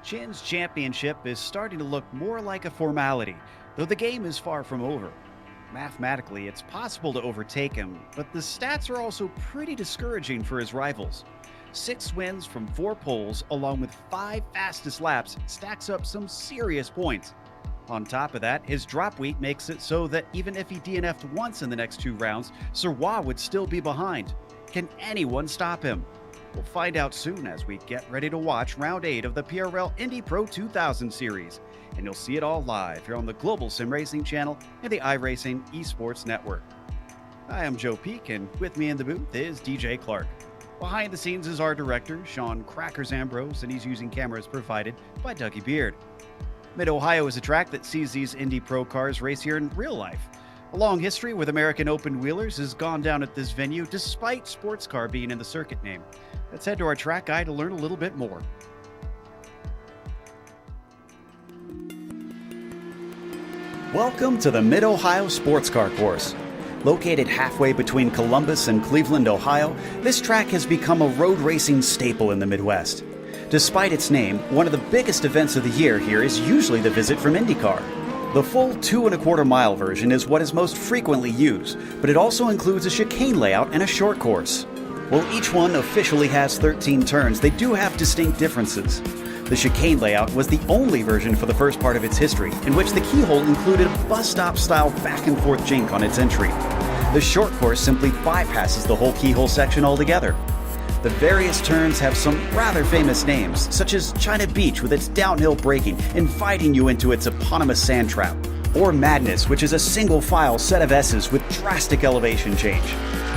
Chin's championship is starting to look more like a formality, though the game is far from over. Mathematically, it's possible to overtake him, but the stats are also pretty discouraging for his rivals. 6 wins from 4 poles, along with 5 fastest laps, stacks up some serious points. On top of that, his drop week makes it so that even if he DNF'd once in the next 2 rounds, Sirwa would still be behind. Can anyone stop him? We'll find out soon as we get ready to watch Round 8 of the PRL Indy Pro 2000 series. And you'll see it all live here on the Global SimRacing Channel and the iRacing Esports Network. Hi, I'm Joe Peak, and with me in the booth is DJ Clark. Behind the scenes is our director, Sean Crackers Ambrose, and he's using cameras provided by Dougie Beard. Mid-Ohio is a track that sees these Indy Pro cars race here in real life. A long history with American open wheelers has gone down at this venue despite sports car being in the circuit name. Let's head to our track guide to learn a little bit more. Welcome to the Mid-Ohio Sports Car Course. Located halfway between Columbus and Cleveland, Ohio, this track has become a road racing staple in the Midwest. Despite its name, one of the biggest events of the year here is usually the visit from IndyCar. The full 2.25-mile version is what is most frequently used, but it also includes a chicane layout and a short course. While each one officially has 13 turns, they do have distinct differences. The chicane layout was the only version for the first part of its history, in which the keyhole included a bus stop-style back-and-forth jink on its entry. The short course simply bypasses the whole keyhole section altogether. The various turns have some rather famous names, such as China Beach with its downhill braking, inviting you into its eponymous sand trap, or Madness, which is a single-file set of S's with drastic elevation change.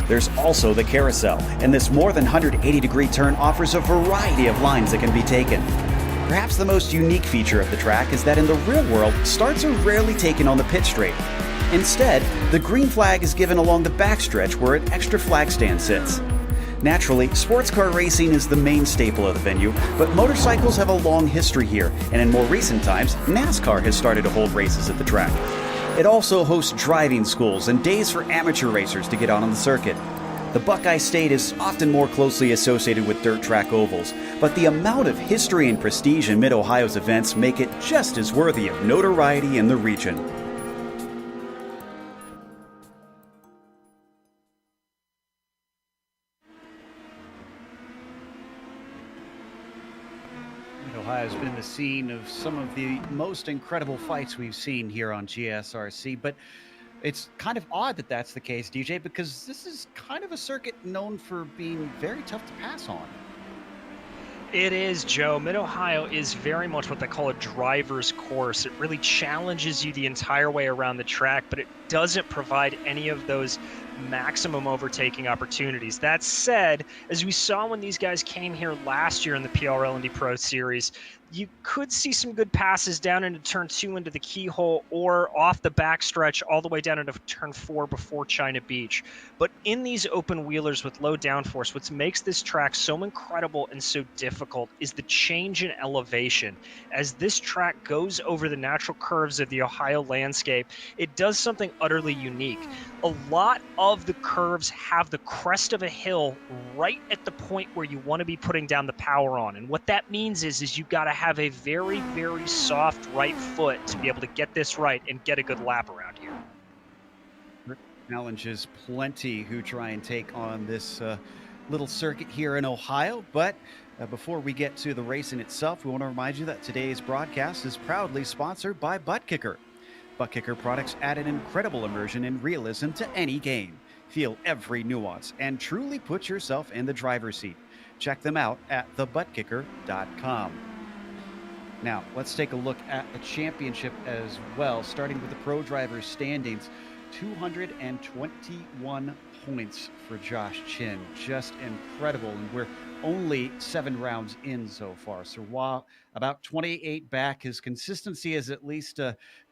There's also the carousel, and this more than 180-degree turn offers a variety of lines that can be taken. Perhaps the most unique feature of the track is that in the real world, starts are rarely taken on the pit straight. Instead, the green flag is given along the backstretch where an extra flag stand sits. Naturally, sports car racing is the main staple of the venue, but motorcycles have a long history here, and in more recent times, NASCAR has started to hold races at the track. It also hosts driving schools and days for amateur racers to get on the circuit. The Buckeye State is often more closely associated with dirt track ovals, but the amount of history and prestige in Mid-Ohio's events make it just as worthy of notoriety in the region. Ohio has been the scene of some of the most incredible fights we've seen here on GSRC, but it's kind of odd that that's the case, DJ, because this is kind of a circuit known for being very tough to pass on. It is, Joe. Mid-Ohio is very much what they call a driver's course. It really challenges you the entire way around the track, but it doesn't provide any of those maximum overtaking opportunities. That said, as we saw when these guys came here last year in the PRL Indy Pro Series, you could see some good passes down into turn 2 into the keyhole or off the backstretch all the way down into turn 4 before China Beach. But in these open wheelers with low downforce, what makes this track so incredible and so difficult is the change in elevation. As this track goes over the natural curves of the Ohio landscape, it does something utterly unique. A lot of the curves have the crest of a hill right at the point where you want to be putting down the power on. And what that means is you've got to have a very, very soft right foot to be able to get this right and get a good lap around here. Challenges plenty who try and take on this little circuit here in Ohio, but before we get to the racing itself, we want to remind you that today's broadcast is proudly sponsored by ButtKicker. ButtKicker products add an incredible immersion and realism to any game. Feel every nuance and truly put yourself in the driver's seat. Check them out at thebuttkicker.com. Now, let's take a look at the championship as well, starting with the pro drivers standings. 221 points for Josh Chin. Just incredible. And we're only 7 rounds in so far. So while about 28 back, his consistency has at least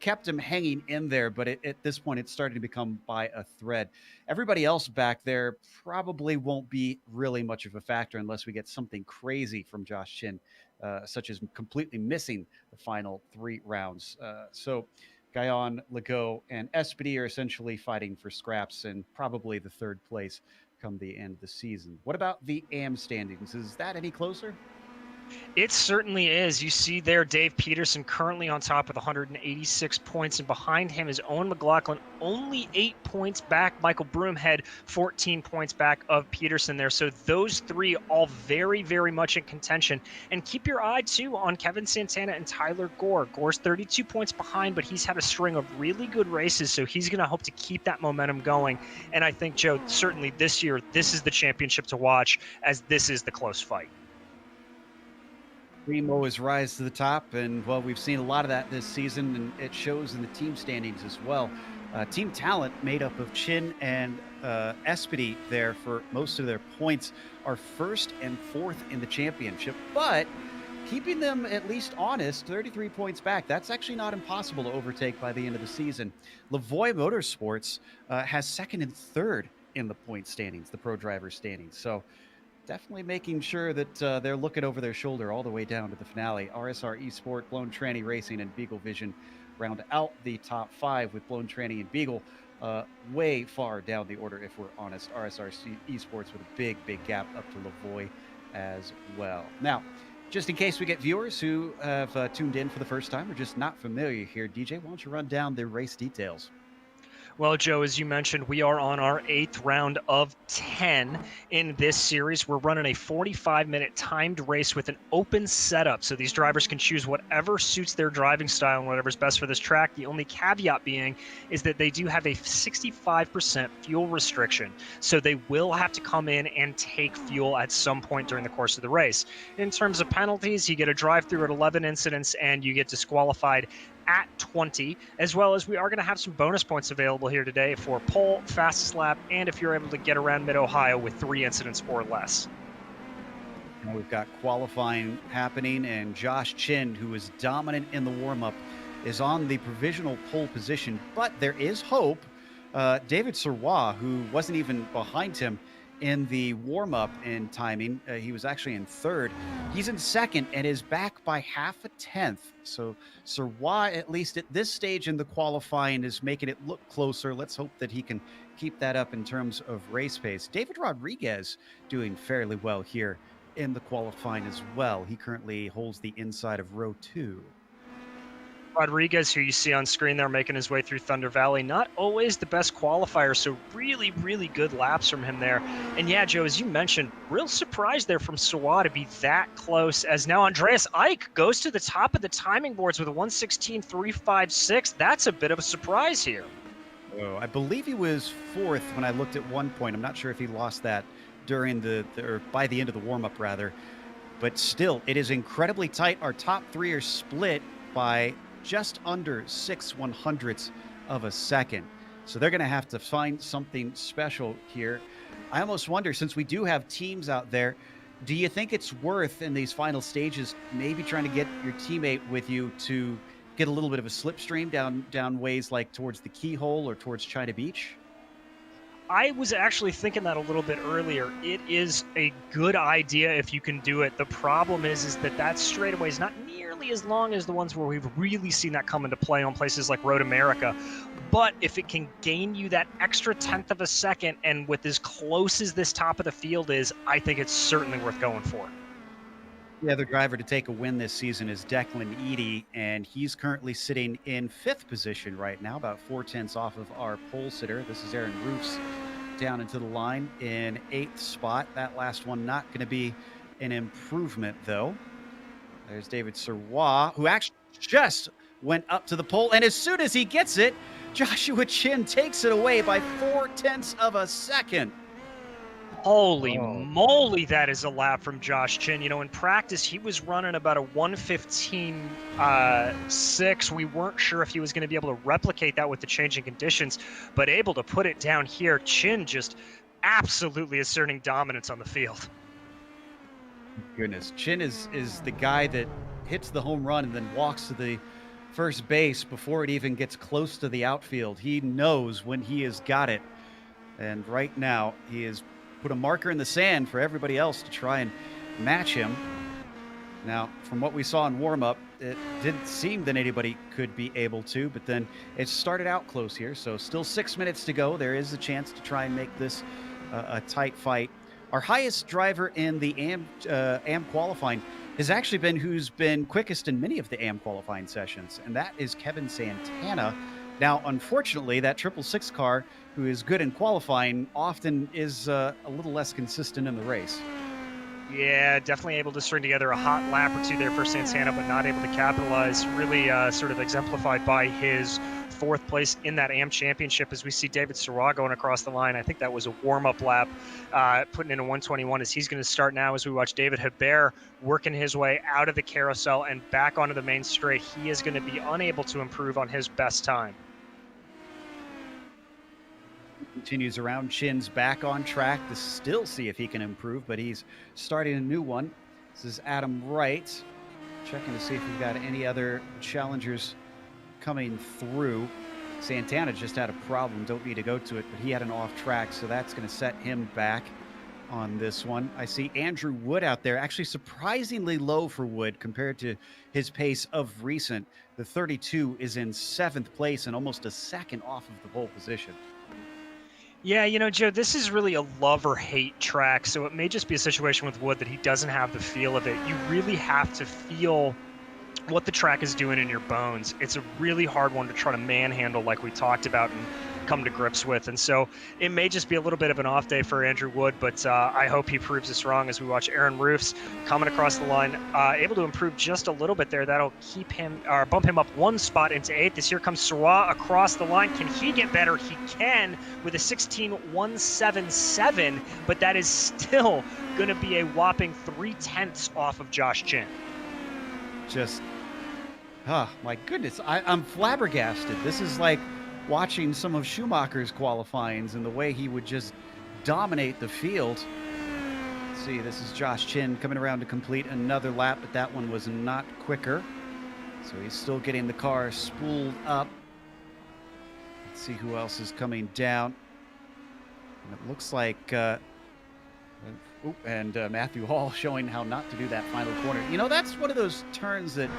kept him hanging in there. But at this point, it's starting to become by a thread. Everybody else back there probably won't be really much of a factor unless we get something crazy from Josh Chin, such as completely missing the final 3 rounds. So Gaillon, Legault, and Espedy are essentially fighting for scraps and probably the 3rd place come the end of the season. What about the AM standings? Is that any closer? It certainly is. You see there Dave Peterson currently on top with 186 points, and behind him is Owen McLaughlin, only 8 points back. Michael Broomhead, 14 points back of Peterson there. So those three all very, very much in contention. And keep your eye, too, on Kevin Santana and Tyler Gore. Gore's 32 points behind, but he's had a string of really good races, so he's going to hope to keep that momentum going. And I think, Joe, certainly this year, this is the championship to watch, as this is the close fight. Primo is rise to the top, and well, we've seen a lot of that this season, and it shows in the team standings as well. Team talent made up of Chin and Espedy there for most of their points are first and fourth in the championship, but keeping them at least honest, 33 points back. That's actually not impossible to overtake by the end of the season. Lavoie Motorsports has second and third in the point standings, the pro driver standings. So definitely making sure that they're looking over their shoulder all the way down to the finale. RSR Esport, Blown Tranny Racing, and Beagle Vision round out the top five, with Blown Tranny and Beagle way far down the order, if we're honest. RSR Esports with a big, big gap up to Lavoie as well. Now, just in case we get viewers who have tuned in for the first time or just not familiar here, DJ, why don't you run down the race details? Well, Joe, as you mentioned, we are on our 8th round of 10 in this series. We're running a 45-minute timed race with an open setup, so these drivers can choose whatever suits their driving style and whatever's best for this track. The only caveat being is that they do have a 65% fuel restriction, so they will have to come in and take fuel at some point during the course of the race. In terms of penalties, you get a drive-through at 11 incidents, and you get disqualified at 20, as well as we are going to have some bonus points available here today for pole, fastest lap, and if you're able to get around Mid-Ohio with 3 incidents or less. Now we've got qualifying happening, and Josh Chin, who is dominant in the warm-up, is on the provisional pole position, but there is hope. David Serrois, who wasn't even behind him in the warm-up in timing, he was actually in third. He's in second and is back by half a tenth. So Serrois, at least at this stage in the qualifying, is making it look closer. Let's hope that he can keep that up in terms of race pace. David Rodriguez doing fairly well here in the qualifying as well. He currently holds the inside of row 2. Rodriguez, who you see on screen there, making his way through Thunder Valley, not always the best qualifier, so really, really good laps from him there. And yeah, Joe, as you mentioned, real surprise there from Serrois to be that close, as now Andreas Eick goes to the top of the timing boards with a 1:16.356. That's a bit of a surprise here. Oh, I believe he was fourth when I looked at one point. I'm not sure if he lost that during or by the end of the warm-up, rather. But still, it is incredibly tight. Our top three are split by just under 6/100ths of a second. So they're going to have to find something special here. I almost wonder, since we do have teams out there, do you think it's worth in these final stages maybe trying to get your teammate with you to get a little bit of a slipstream down ways like towards the Keyhole or towards China Beach? I was actually thinking that a little bit earlier. It is a good idea if you can do it. The problem is that straightaway is not nearly as long as the ones where we've really seen that come into play on places like Road America. But if it can gain you that extra tenth of a second, and with as close as this top of the field is, I think it's certainly worth going for. The other driver to take a win this season is Declan Eady, and he's currently sitting in 5th position right now, about 4/10 off of our pole sitter. This is Aaron Roofs down into the line in 8th spot. That last one not going to be an improvement, though. There's David Serrois, who actually just went up to the pole, and as soon as he gets it, Joshua Chin takes it away by 4/10 of a second. Holy moly, that is a lap from Josh Chin. You know, in practice, he was running about a 1:15.6. We weren't sure if he was going to be able to replicate that with the changing conditions, but able to put it down here. Chin just absolutely asserting dominance on the field. Goodness, Chin is the guy that hits the home run and then walks to the first base before it even gets close to the outfield. He knows when he has got it. And right now, he has put a marker in the sand for everybody else to try and match him. Now, from what we saw in warm-up, it didn't seem that anybody could be able to, but then it started out close here. So still 6 minutes to go. There is a chance to try and make this a tight fight. Our highest driver in the AM qualifying has actually been who's been quickest in many of the AM qualifying sessions, and that is Kevin Santana. Now, unfortunately, that 666 car, who is good in qualifying, often is a little less consistent in the race. Yeah, definitely able to string together a hot lap or two there for Santana, but not able to capitalize. Really sort of exemplified by his fourth place in that AM championship as we see David Sirwa going across the line. I think that was a warm-up lap, putting in a 121 as he's going to start now as we watch David Hebert working his way out of the carousel and back onto the main straight. He is going to be unable to improve on his best time. Continues around, Chin's back on track to still see if he can improve, but he's starting a new one. This is Adam Wright, checking to see if we've got any other challengers coming through. Santana just had a problem, don't need to go to it, but he had an off track, so that's going to set him back on this one. I see Andrew Wood out there, actually surprisingly low for Wood compared to his pace of recent. The 32 is in 7th place and almost a second off of the pole position. Yeah, you know, Joe, this is really a love or hate track, so it may just be a situation with Wood that he doesn't have the feel of it. You really have to feel what the track is doing in your bones. It's a really hard one to try to manhandle like we talked about and come to grips with. And so it may just be a little bit of an off day for Andrew Wood, but I hope he proves us wrong as we watch Aaron Roofs coming across the line, able to improve just a little bit there. That'll keep him, or bump him up one spot into 8th. This here comes Sirwa across the line. Can he get better? He can with a 16.177, but that is still going to be a whopping 0.3 off of Josh Chin. Just, oh my goodness, I'm flabbergasted. This is like watching some of Schumacher's qualifyings and the way he would just dominate the field. Let's see, this is Josh Chin coming around to complete another lap, but that one was not quicker. So he's still getting the car spooled up. Let's see who else is coming down. And it looks like, Matthew Hall showing how not to do that final corner. You know, that's one of those turns that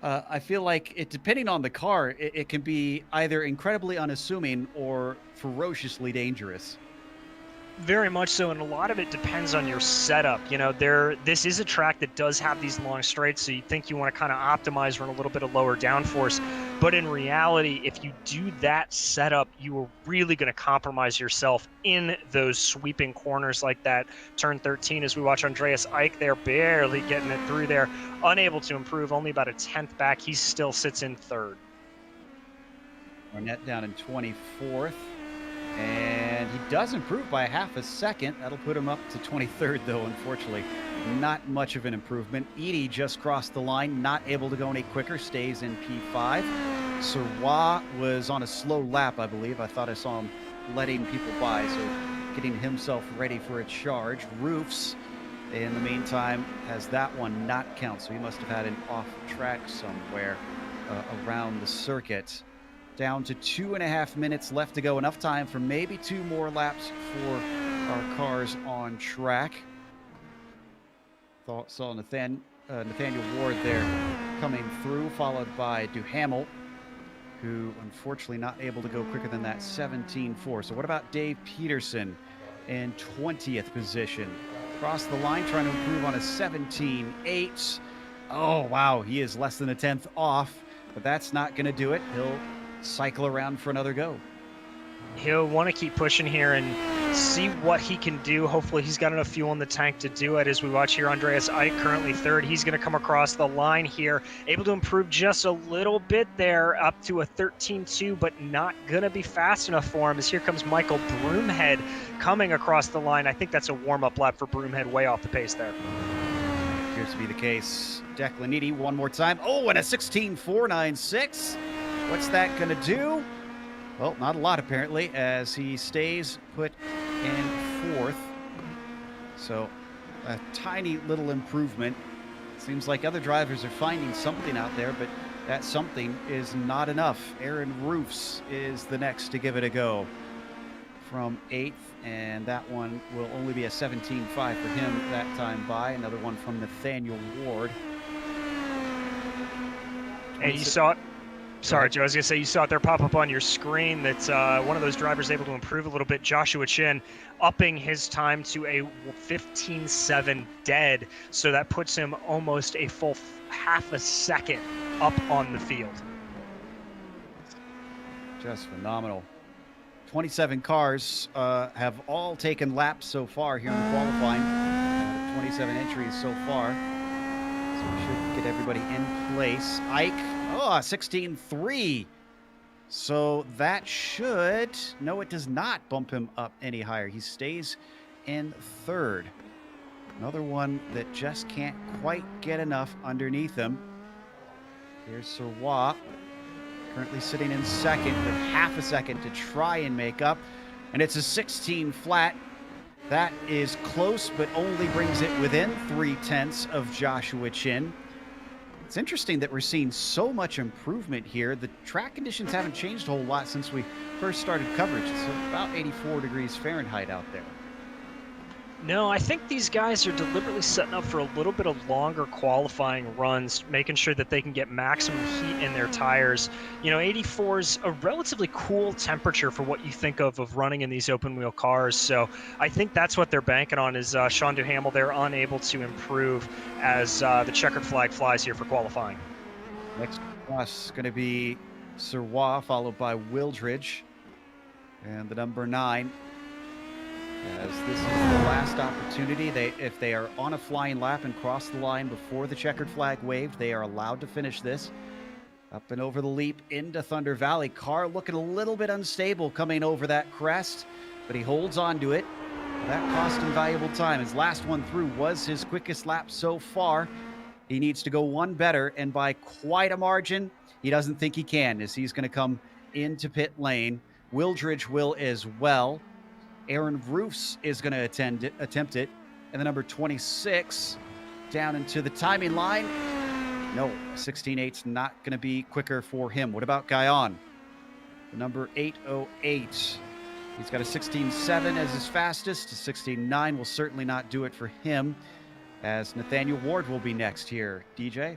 I feel like, depending on the car, it can be either incredibly unassuming or ferociously dangerous. Very much so, and a lot of it depends on your setup. You know, this is a track that does have these long straights, so you think you want to kind of optimize, run a little bit of lower downforce. But in reality, if you do that setup, you are really going to compromise yourself in those sweeping corners like that. Turn 13, as we watch Andreas Eick there, barely getting it through there, unable to improve, only about a 10th back. He still sits in 3rd. Arnett down in 24th. And he does improve by half a second. That'll put him up to 23rd, though, unfortunately. Not much of an improvement. Edie just crossed the line, not able to go any quicker, stays in P5. Sirwa was on a slow lap, I believe. I thought I saw him letting people by, so getting himself ready for a charge. Roofs, in the meantime, has that one not count, so he must have had an off track somewhere around the circuit. Down to 2.5 minutes left to go. Enough time for maybe 2 more laps for our cars on track. Saw Nathaniel Ward there coming through, followed by Duhamel, who unfortunately not able to go quicker than that 17.4. So what about Dave Peterson in 20th position? Across the line, trying to improve on a 17.8. Oh, wow, he is less than a 10th off, but that's not going to do it. He'll cycle around for another go. He'll want to keep pushing here and see what he can do. Hopefully he's got enough fuel in the tank to do it. As we watch here, Andreas Eick currently 3rd. He's going to come across the line here, able to improve just a little bit there, up to a 13.2, but not going to be fast enough for him. As here comes Michael Broomhead coming across the line. I think that's a warm-up lap for Broomhead, way off the pace there. Appears to be the case. Declan Edie one more time. Oh, and a 16.496. What's that going to do? Well, not a lot, apparently, as he stays put in 4th. So a tiny little improvement. Seems like other drivers are finding something out there, but that something is not enough. Aaron Roofs is the next to give it a go from 8th, and that one will only be a 17.5 for him that time by. Another one from Nathaniel Ward. And you saw it. Sorry, Joe. I was going to say, you saw it there pop up on your screen that one of those drivers able to improve a little bit, Joshua Chin, upping his time to a 15.7 dead. So that puts him almost a full half a second up on the field. Just phenomenal. 27 cars have all taken laps so far here in the qualifying. 27 entries so far. So we should get everybody in place. Ike, 16.3. So that should, no, it does not bump him up any higher. He stays in third. Another one that just can't quite get enough underneath him. Here's Sirwa, currently sitting in second with half a second to try and make up. And it's a 16 flat. That is close, but only brings it within 0.3 of Joshua Chin. It's interesting that we're seeing so much improvement here. The track conditions haven't changed a whole lot since we first started coverage. It's about 84 degrees Fahrenheit out there. No, I think these guys are deliberately setting up for a little bit of longer qualifying runs, making sure that they can get maximum heat in their tires. You know, 84 is a relatively cool temperature for what you think of running in these open wheel cars. So I think that's what they're banking on is Sean Duhamel. They're unable to improve as the checkered flag flies here for qualifying. Next cross is going to be Sirwa, followed by Wildridge. And the number 9. As this is the last opportunity, if they are on a flying lap and cross the line before the checkered flag waved, they are allowed to finish this. Up and over the leap into Thunder Valley. Car looking a little bit unstable coming over that crest, but he holds on to it. That cost him valuable time. His last one through was his quickest lap so far. He needs to go one better, and by quite a margin, he doesn't think he can, as he's going to come into pit lane. Wildridge will as well. Aaron Roofs is going to attempt it. And the number 26 down into the timing line. No, 16.8's not going to be quicker for him. What about Guyon? The number 808. He's got a 16.7 as his fastest. A 16.9 will certainly not do it for him, as Nathaniel Ward will be next here. DJ?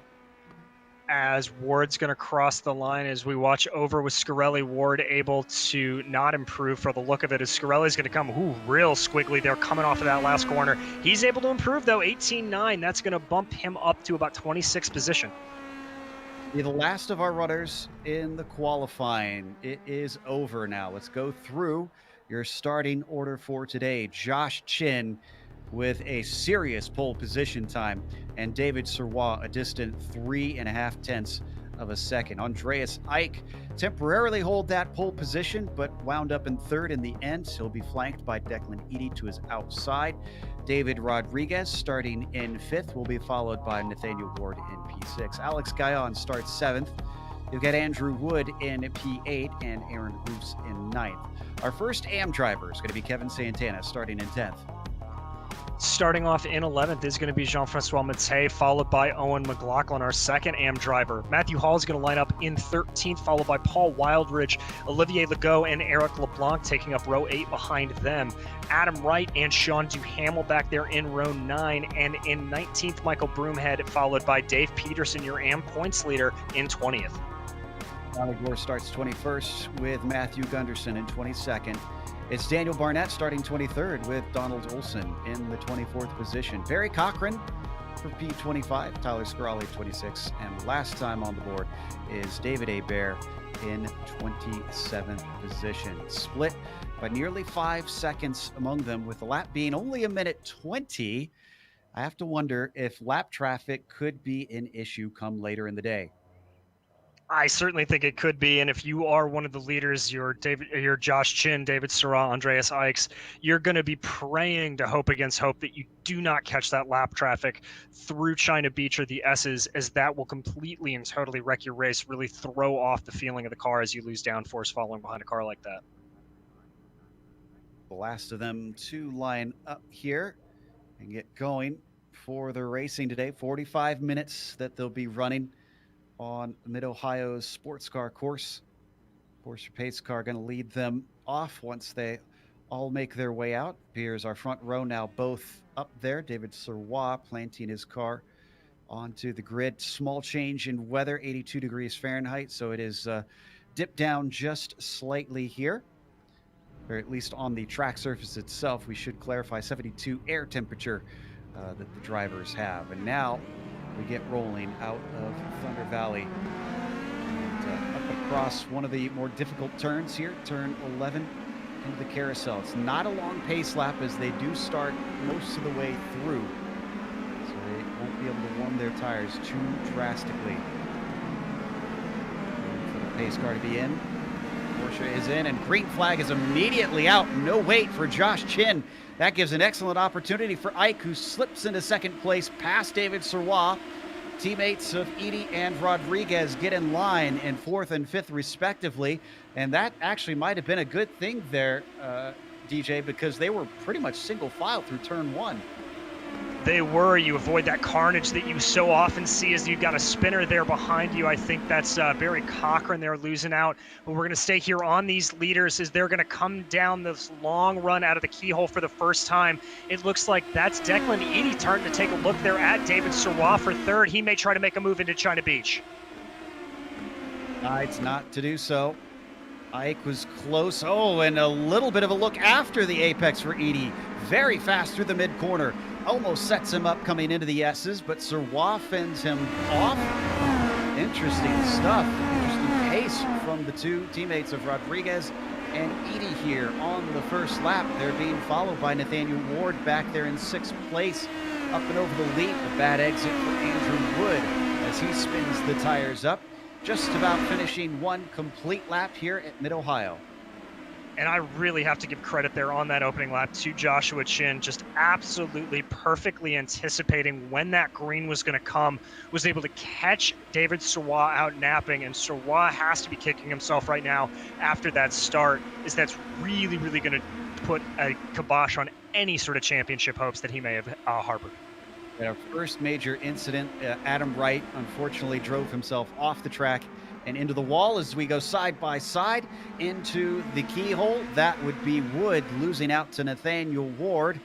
As Ward's going to cross the line as we watch over with Scarelli. Ward able to not improve for the look of it as Scarelli's going to come real squiggly there coming off of that last corner. He's able to improve though, 18.9. That's going to bump him up to about 26th position. You're the last of our runners in the qualifying. It is over now. Let's go through your starting order for today. Josh Chin with a serious pole position time, and David Sirwa a distant 3.5 of a second. Andreas Ike temporarily hold that pole position, but wound up in third in the end. He'll be flanked by Declan Eady to his outside. David Rodriguez starting in 5th will be followed by Nathaniel Ward in P6. Alex Guyon starts 7th. You've got Andrew Wood in P8 and Aaron Roofs in 9th. Our first AM driver is going to be Kevin Santana starting in 10th. Starting off in 11th is going to be Jean-Francois Mattei, followed by Owen McLaughlin, our second AM driver. Matthew Hall is going to line up in 13th, followed by Paul Wildridge, Olivier Legault, and Eric LeBlanc taking up row 8 behind them. Adam Wright and Sean Duhamel back there in row 9, and in 19th, Michael Broomhead, followed by Dave Peterson, your AM points leader, in 20th. Ronald Gore starts 21st with Matthew Gunderson in 22nd. It's Daniel Barnett starting 23rd with Donald Olson in the 24th position. Barry Cochran for P25, Tyler Scarali 26, and last time on the board is David Hebert in 27th position. Split by nearly 5 seconds among them, with the lap being only 1:20. I have to wonder if lap traffic could be an issue come later in the day. I certainly think it could be, and if you are one of the leaders, you're Josh Chin, David Sirwa, Andreas Ikes, you're going to be praying to hope against hope that you do not catch that lap traffic through China Beach or the S's, as that will completely and totally wreck your race, really throw off the feeling of the car as you lose downforce following behind a car like that. The last of them to line up here and get going for the racing today. 45 minutes that they'll be running on Mid-Ohio's sports car course. Porsche pace car going to lead them off once they all make their way out. Here's our front row now, both up there. David Sirwa planting his car onto the grid. Small change in weather, 82 degrees Fahrenheit, so it is dipped down just slightly here, or at least on the track surface itself. We should clarify 72 air temperature that the drivers have. And now we get rolling out of Thunder Valley and up across one of the more difficult turns here, turn 11 into the carousel. It's not a long pace lap as they do start most of the way through, so they won't be able to warm their tires too drastically. Waiting for the pace car to be in. Porsche is in, and green flag is immediately out. No wait for Josh Chin. That gives an excellent opportunity for Ike, who slips into second place past David Serrois. Teammates of Indy and Rodriguez get in line in fourth and fifth, respectively. And that actually might have been a good thing there, DJ, because they were pretty much single file through turn one. They were. You avoid that carnage that you so often see as you've got a spinner there behind you. I think that's Barry Cochran there losing out. But we're going to stay here on these leaders as they're going to come down this long run out of the keyhole for the first time. It looks like that's Declan Eady turning to take a look there at David Serrois for third. He may try to make a move into China Beach. It's not to do so. Ike was close. Oh, and a little bit of a look after the apex for Eady. Very fast through the mid-corner. Almost sets him up coming into the S's, but Serrois fends him off. Interesting stuff. Interesting pace from the two teammates of Rodriguez and Eady here on the first lap. They're being followed by Nathaniel Ward back there in sixth place. Up and over the lead. A bad exit for Andrew Wood as he spins the tires up. Just about finishing one complete lap here at Mid-Ohio. And I really have to give credit there on that opening lap to Joshua Chin, just absolutely perfectly anticipating when that green was going to come, was able to catch David Serrois out napping, and Serrois has to be kicking himself right now after that start, as that's really, really going to put a kibosh on any sort of championship hopes that he may have harbored. At our first major incident, Adam Wright unfortunately drove himself off the track and into the wall as we go side by side into the keyhole. That would be Wood losing out to Nathaniel Ward.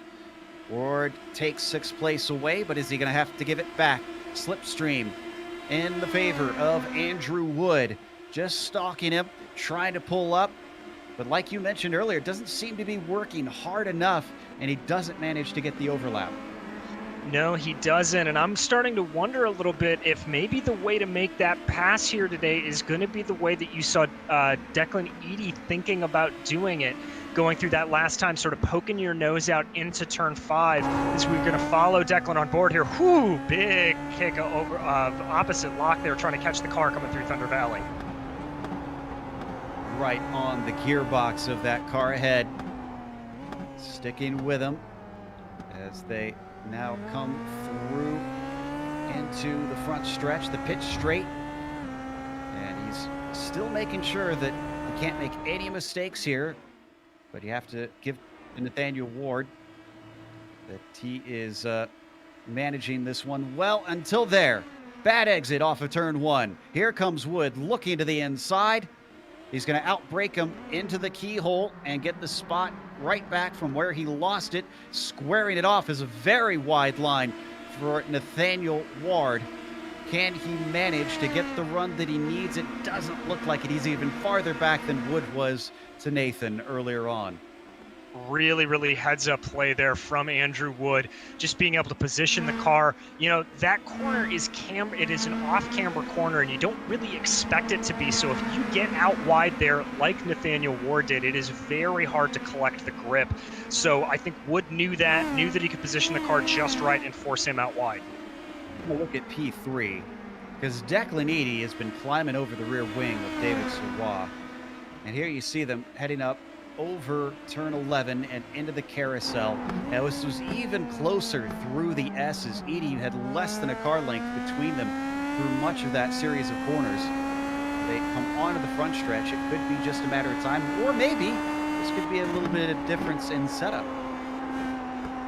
Ward takes sixth place away, but is he going to have to give it back? Slipstream in the favor of Andrew Wood. Just stalking him, trying to pull up. But like you mentioned earlier, it doesn't seem to be working hard enough, and he doesn't manage to get the overlap. No, he doesn't, and I'm starting to wonder a little bit if maybe the way to make that pass here today is going to be the way that you saw Declan Eady thinking about doing it, going through that last time, sort of poking your nose out into turn 5, as we're going to follow Declan on board here. Whoo, big kick over opposite lock there, trying to catch the car coming through Thunder Valley. Right on the gearbox of that car ahead. Sticking with him as they now come through into the front stretch, the pitch straight, and he's still making sure that he can't make any mistakes here, but you have to give Nathaniel Ward that he is managing this one well until there. Bad exit off of turn 1. Here comes Wood looking to the inside. He's going to outbrake him into the keyhole and get the spot right back from where he lost it. Squaring it off is a very wide line for Nathaniel Ward. Can he manage to get the run that he needs? It doesn't look like it. He's even farther back than Wood was to Nathan earlier on. Really, really heads up play there from Andrew Wood, just being able to position the car. You know, that corner is it is an off-camber corner, and you don't really expect it to be. So if you get out wide there like Nathaniel Ward did, it is very hard to collect the grip. So I think Wood knew that he could position the car just right and force him out wide. We'll look at P3, because Declan Eady has been climbing over the rear wing of David Serrois. And here you see them heading up over turn 11 and into the carousel. Now this was even closer through the S's. Eady had less than a car length between them through much of that series of corners. They come onto the front stretch. It could be just a matter of time, or maybe this could be a little bit of difference in setup.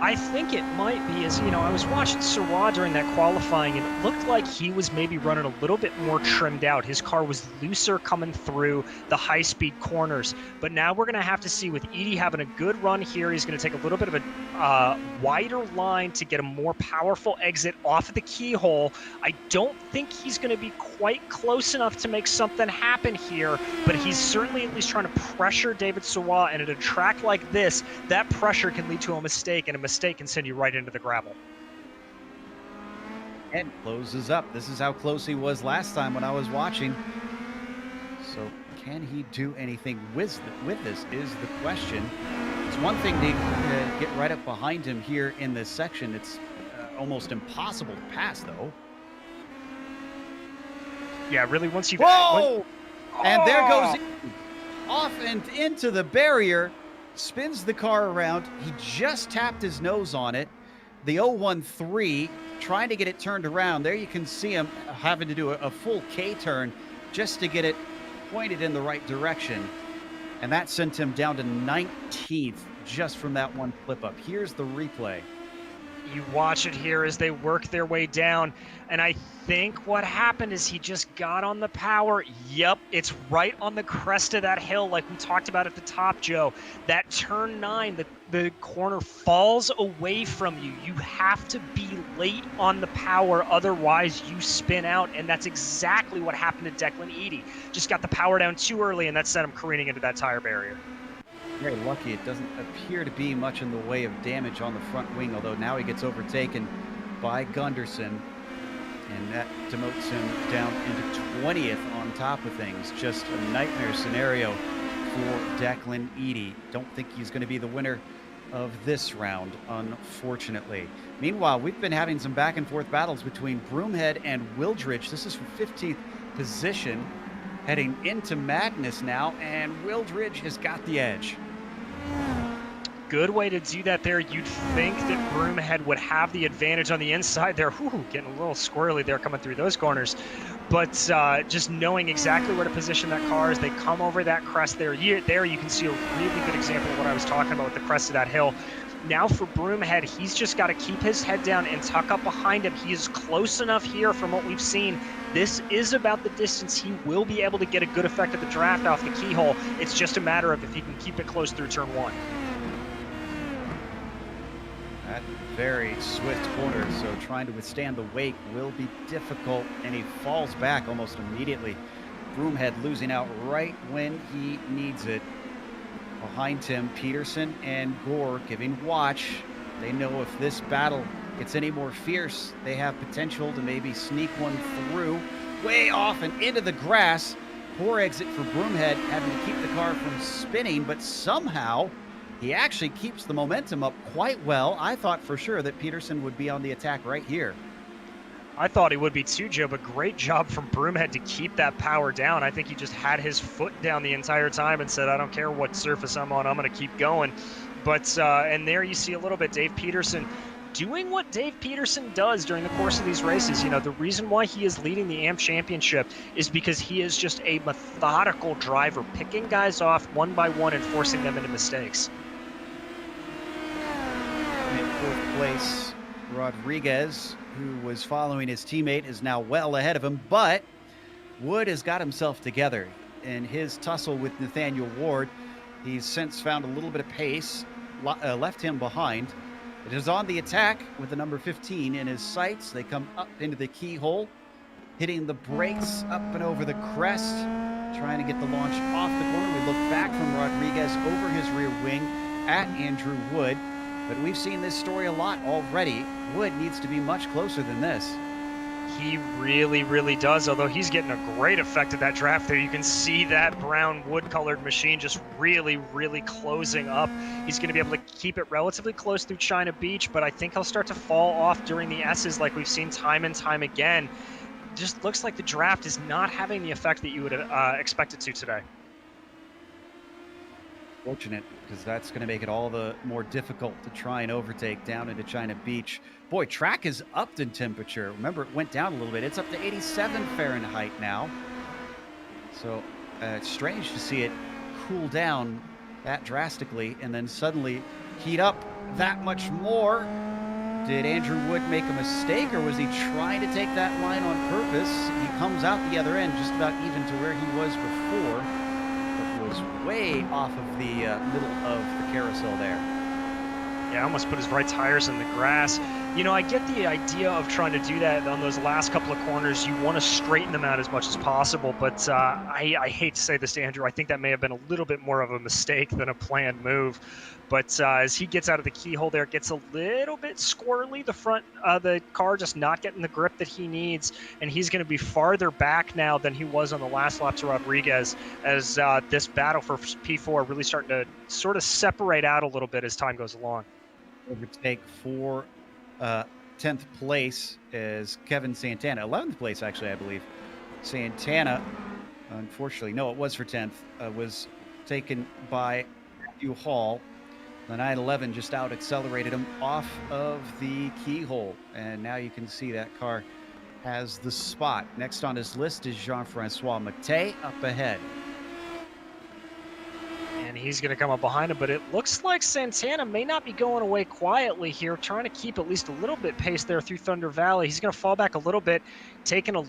I think it might be, as you know, I was watching Siraj during that qualifying, and it looked like he was maybe running a little bit more trimmed out. His car was looser coming through the high-speed corners. But now we're going to have to see, with Edie having a good run here, he's going to take a little bit of a wider line to get a more powerful exit off of the keyhole. I don't think he's going to be quite close enough to make something happen here, but he's certainly at least trying to pressure David Sawat, and at a track like this, that pressure can lead to a mistake, and a mistake can send you right into the gravel. And closes up. This is how close he was last time when I was watching. So can he do anything with this is the question. It's one thing to get right up behind him here in this section. It's almost impossible to pass, though. Yeah, really, once you've... Whoa! And there goes off and into the barrier. Spins the car around. He just tapped his nose on it. The 013 trying to get it turned around. There you can see him having to do a full K-turn just to get it pointed in the right direction. And that sent him down to 19th just from that one flip up. Here's the replay. You watch it here as they work their way down, and I think what happened is he just got on the power. Yep, it's right on the crest of that hill like we talked about at the top, Joe. That turn 9, the corner falls away from you. You have to be late on the power, otherwise you spin out, and that's exactly what happened to Declan Eady. Just got the power down too early, and that sent him careening into that tire barrier. Very lucky. It doesn't appear to be much in the way of damage on the front wing, although now he gets overtaken by Gunderson, and that demotes him down into 20th on top of things. Just a nightmare scenario for Declan Eady. Don't think he's going to be the winner of this round, unfortunately. Meanwhile, we've been having some back and forth battles between Broomhead and Wildridge. This is for 15th position, heading into madness now, and Wildridge has got the edge. Good way to do that there. You'd think that Broomhead would have the advantage on the inside there. Whew, getting a little squirrely there coming through those corners. But just knowing exactly where to position that car as they come over that crest there. There you can see a really good example of what I was talking about with the crest of that hill. Now for Broomhead, he's just got to keep his head down and tuck up behind him. He is close enough here from what we've seen. This is about the distance. He will be able to get a good effect of the draft off the keyhole. It's just a matter of if he can keep it close through turn 1. That very swift corner, so trying to withstand the wake will be difficult, and he falls back almost immediately. Broomhead losing out right when he needs it. Behind him, Peterson and Gore giving watch. They know if this battle gets any more fierce, they have potential to maybe sneak one through. Way off and into the grass. Poor exit for Broomhead, having to keep the car from spinning, but somehow he actually keeps the momentum up quite well. I thought for sure that Peterson would be on the attack right here. I thought he would be too, Joe, but great job from Broomhead to keep that power down. I think he just had his foot down the entire time and said, I don't care what surface I'm on, I'm going to keep going. But, and there you see a little bit Dave Peterson doing what Dave Peterson does during the course of these races. You know, the reason why he is leading the AMP championship is because he is just a methodical driver, picking guys off one by one and forcing them into mistakes. In 4th place, Rodriguez, who was following his teammate, is now well ahead of him, but Wood has got himself together in his tussle with Nathaniel Ward. He's since found a little bit of pace, left him behind. It is on the attack with the number 15 in his sights. They come up into the keyhole, hitting the brakes up and over the crest, trying to get the launch off the corner. We look back from Rodriguez over his rear wing at Andrew Wood. But we've seen this story a lot already. Wood needs to be much closer than this. He really, really does, although he's getting a great effect of that draft there. You can see that brown wood-colored machine just really, really closing up. He's going to be able to keep it relatively close through China Beach, but I think he'll start to fall off during the S's like we've seen time and time again. Just looks like the draft is not having the effect that you would expect it to today. Fortunate, because that's going to make it all the more difficult to try and overtake down into China Beach. Boy, track is upped in temperature. Remember, it went down a little bit. It's up to 87 Fahrenheit now. So it's strange to see it cool down that drastically and then suddenly heat up that much more. Did Andrew Wood make a mistake, or was he trying to take that line on purpose? He comes out the other end just about even to where he was before, but was way off of the middle of the carousel there. Yeah, almost put his right tires in the grass. You know, I get the idea of trying to do that on those last couple of corners. You want to straighten them out as much as possible, but I hate to say this to Andrew. I think that may have been a little bit more of a mistake than a planned move. But as he gets out of the keyhole there, it gets a little bit squirrely. The front of the car just not getting the grip that he needs, and he's going to be farther back now than he was on the last lap to Rodriguez, as this battle for P4 really starting to sort of separate out a little bit as time goes along. Overtake for 10th place is Kevin Santana. 11th place, actually, I believe. Santana, unfortunately, no, it was for 10th, was taken by Matthew Hall. The 911 just out accelerated him off of the keyhole. And now you can see that car has the spot. Next on his list is Jean-Francois Mattei up ahead. And he's going to come up behind him, but it looks like Santana may not be going away quietly here, trying to keep at least a little bit pace there through Thunder Valley. He's going to fall back a little bit, taking a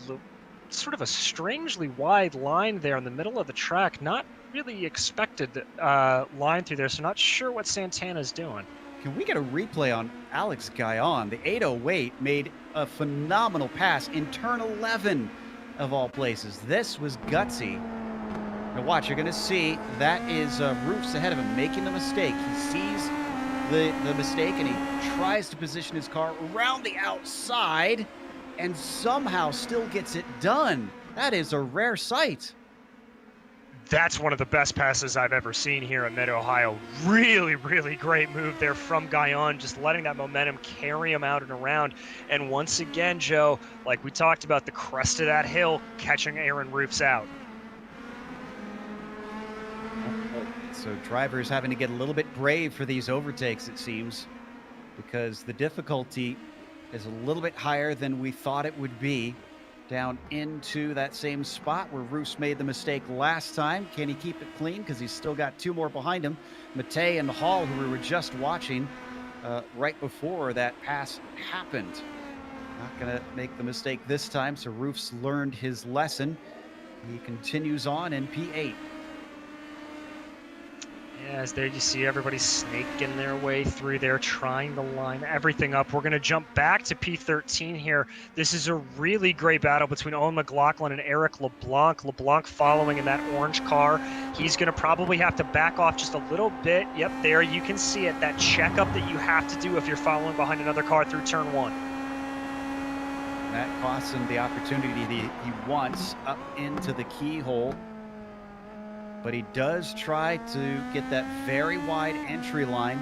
sort of a strangely wide line there in the middle of the track. Not really expected line through there, so not sure what Santana's doing. Can we get a replay on Alex Guyon? The 808 made a phenomenal pass in turn 11 of all places. This was gutsy. Now watch, you're going to see that is Roofs ahead of him making the mistake. He sees the mistake and he tries to position his car around the outside and somehow still gets it done. That is a rare sight. That's one of the best passes I've ever seen here in Mid-Ohio. Really, really great move there from Guyon, just letting that momentum carry him out and around. And once again, Joe, like we talked about, the crest of that hill, catching Aaron Roofs out. So drivers having to get a little bit brave for these overtakes, it seems, because the difficulty is a little bit higher than we thought it would be. Down into that same spot where Roos made the mistake last time. Can he keep it clean? Because he's still got two more behind him. Mattei and Hall, who we were just watching right before that pass happened. Not going to make the mistake this time, so Roofs learned his lesson. He continues on in P8. Yeah, as there you see everybody snaking their way through there, trying to line everything up. We're going to jump back to P13 here. This is a really great battle between Owen McLaughlin and Eric LeBlanc. LeBlanc following in that orange car. He's going to probably have to back off just a little bit. Yep, there you can see it, that checkup that you have to do if you're following behind another car through turn one. That costs him the opportunity that he wants up into the keyhole. But he does try to get that very wide entry line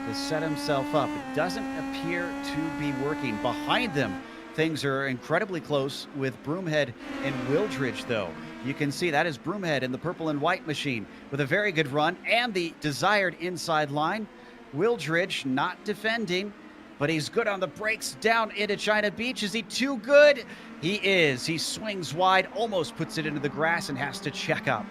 to set himself up. It doesn't appear to be working. Behind them, things are incredibly close with Broomhead and Wildridge, though. You can see that is Broomhead in the purple and white machine with a very good run and the desired inside line. Wildridge not defending, but he's good on the brakes down into China Beach. Is he too good? He is. He swings wide, almost puts it into the grass and has to check up.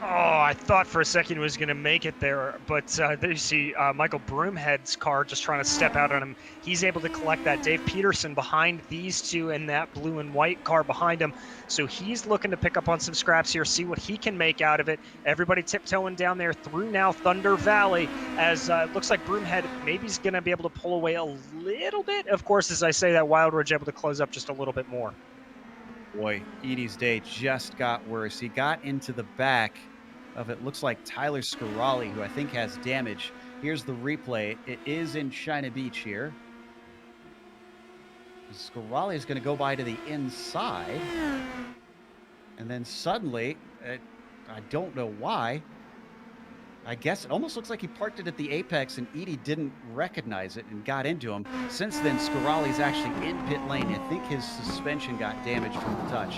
Oh, I thought for a second he was going to make it there, but there you see Michael Broomhead's car just trying to step out on him. He's able to collect that. Dave Peterson behind these two and that blue and white car behind him. So he's looking to pick up on some scraps here, see what he can make out of it. Everybody tiptoeing down there through now Thunder Valley, as it looks like Broomhead maybe is going to be able to pull away a little bit. Of course, as I say that, Wildridge able to close up just a little bit more. Boy, Edie's day just got worse. He got into the back of it. Looks like Tyler Scarali, who I think has damage. Here's the replay. It is in China Beach here. Scarali is going to go by to the inside. And then suddenly, I don't know why, I guess it almost looks like he parked it at the apex and Edie didn't recognize it and got into him. Since then, Scarali's actually in pit lane. I think his suspension got damaged from the touch.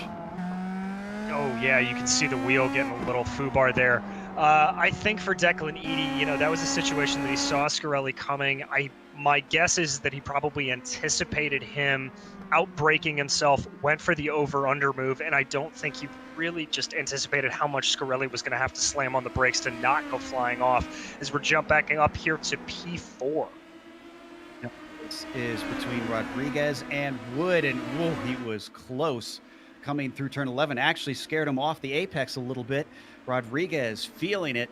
Oh, yeah, you can see the wheel getting a little foobar there. I think for Declan Edie, you know, that was a situation that he saw Scarelli coming. My guess is that he probably anticipated him outbraking himself, went for the over-under move, and I don't think he really just anticipated how much Scarelli was going to have to slam on the brakes to not go flying off, as we're jumping up here to P4. Now, this is between Rodriguez and Wood, and whoa, he was close coming through turn 11. Actually scared him off the apex a little bit. Rodriguez feeling it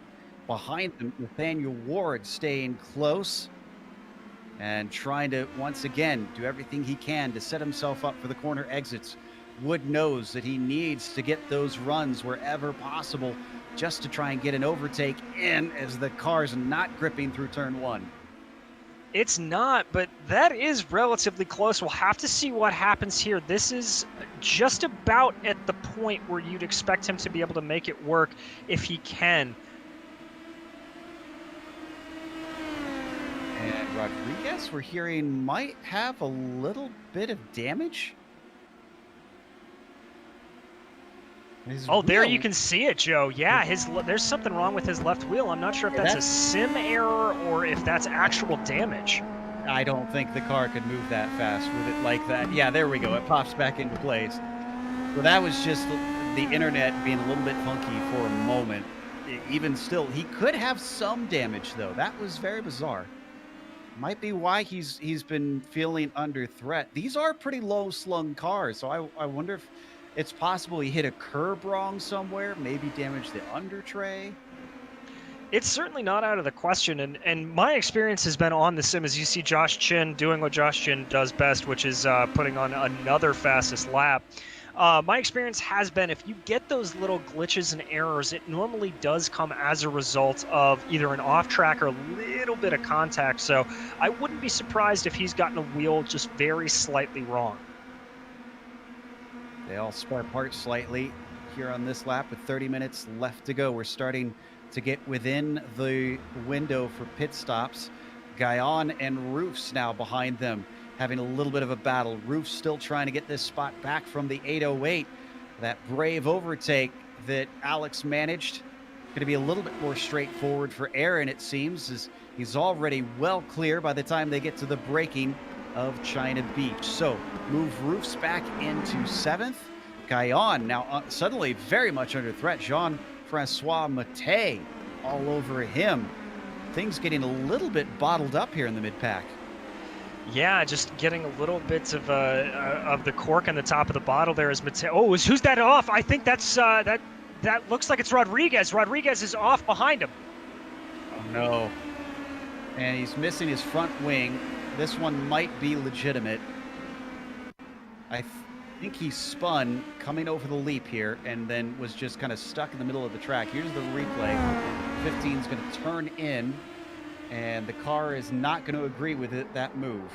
behind him. Nathaniel Ward staying close and trying to, once again, do everything he can to set himself up for the corner exits. Wood knows that he needs to get those runs wherever possible just to try and get an overtake in as the car's not gripping through turn 1. It's not, but that is relatively close. We'll have to see what happens here. This is just about at the point where you'd expect him to be able to make it work if he can. And Rodriguez, we're hearing, might have a little bit of damage. Oh, there you can see it, Joe. Yeah, there's something wrong with his left wheel. I'm not sure if that's a sim error or if that's actual damage. I don't think the car could move that fast with it like that. Yeah, there we go. It pops back into place. So that was just the internet being a little bit funky for a moment. Even still, he could have some damage, though. That was very bizarre. Might be why he's been feeling under threat. These are pretty low-slung cars, so I wonder if it's possible he hit a curb wrong somewhere, maybe damaged the under tray. It's certainly not out of the question, and my experience has been on the sim as you see Josh Chin doing what Josh Chin does best, which is putting on another fastest lap. My experience has been if you get those little glitches and errors, it normally does come as a result of either an off track or a little bit of contact. So I wouldn't be surprised if he's gotten a wheel just very slightly wrong. They all split apart slightly here on this lap with 30 minutes left to go. We're starting to get within the window for pit stops. Guyon and Roofs now behind them, having a little bit of a battle. Roofs still trying to get this spot back from the 808. That brave overtake that Alex managed. Going to be a little bit more straightforward for Aaron, it seems, as he's already well clear by the time they get to the braking of China Beach. So move Roofs back into 7th. Guyon now suddenly very much under threat. Jean-Francois Mattei all over him. Things getting a little bit bottled up here in the mid-pack. Yeah, just getting a little bits of the cork on the top of the bottle there is Mattei. Oh, who's that off? I think that's that looks like it's Rodriguez. Rodriguez is off behind him. Oh no. And he's missing his front wing. This one might be legitimate. I think he spun coming over the leap here and then was just kind of stuck in the middle of the track. Here's the replay. 15 is going to turn in, and the car is not going to agree with that move.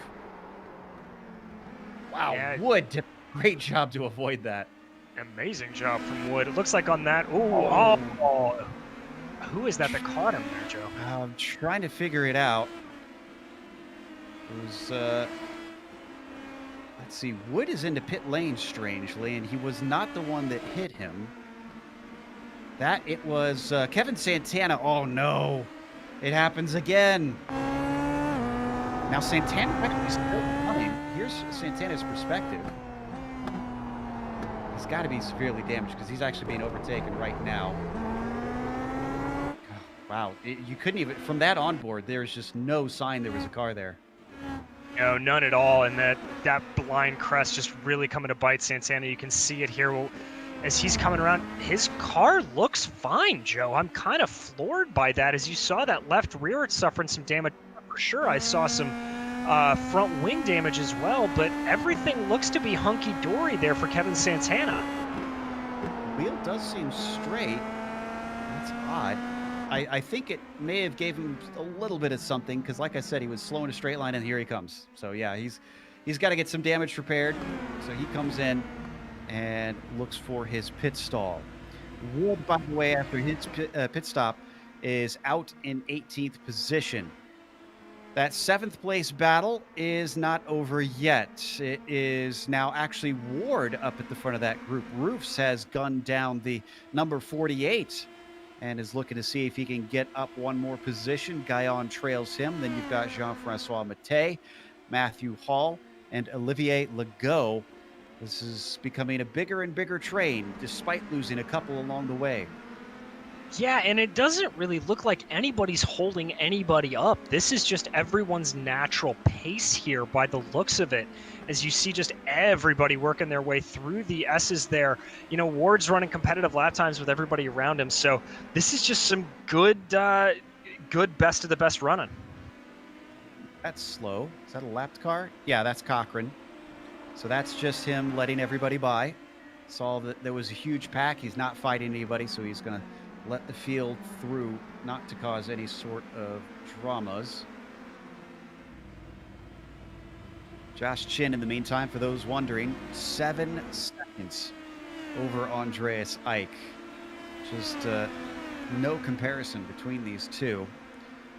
Wow, yeah. Wood did a great job to avoid that. Amazing job from Wood. It looks like on that. Who is that caught him there, Joe? I'm trying to figure it out. It was, let's see, Wood is into pit lane, strangely, and he was not the one that hit him. It was Kevin Santana. Oh, no. It happens again. Now, Santana is still coming. Here's Santana's perspective. He's got to be severely damaged because he's actually being overtaken right now. Oh, wow. You couldn't even, from that onboard, there's just no sign there was a car there. No, none at all, and that blind crest just really coming to bite Santana. You can see it here as he's coming around. His car looks fine, Joe. I'm kind of floored by that. As you saw that left rear, it's suffering some damage for sure. I saw some front wing damage as well, but everything looks to be hunky-dory there for Kevin Santana. The wheel does seem straight. That's odd. I think it may have gave him a little bit of something because, like I said, he was slow in a straight line, and here he comes. So, yeah, he's got to get some damage repaired. So he comes in and looks for his pit stall. Wood, by the way, after his pit stop, is out in 18th position. That 7th place battle is not over yet. It is now actually Ward up at the front of that group. Roofs has gunned down the number 48 and is looking to see if he can get up one more position. Guyon trails him. Then you've got Jean-Francois Mattei, Matthew Hall, and Olivier Legault. This is becoming a bigger and bigger train, despite losing a couple along the way. Yeah, and it doesn't really look like anybody's holding anybody up. This is just everyone's natural pace here by the looks of it. As you see just everybody working their way through the S's there. You know, Ward's running competitive lap times with everybody around him. So this is just some good best of the best running. That's slow. Is that a lapped car? Yeah, that's Cochran. So that's just him letting everybody by. Saw that there was a huge pack. He's not fighting anybody, so he's going to let the field through, not to cause any sort of dramas. Josh Chin, in the meantime, for those wondering, 7 seconds over Andreas Eick. Just no comparison between these two.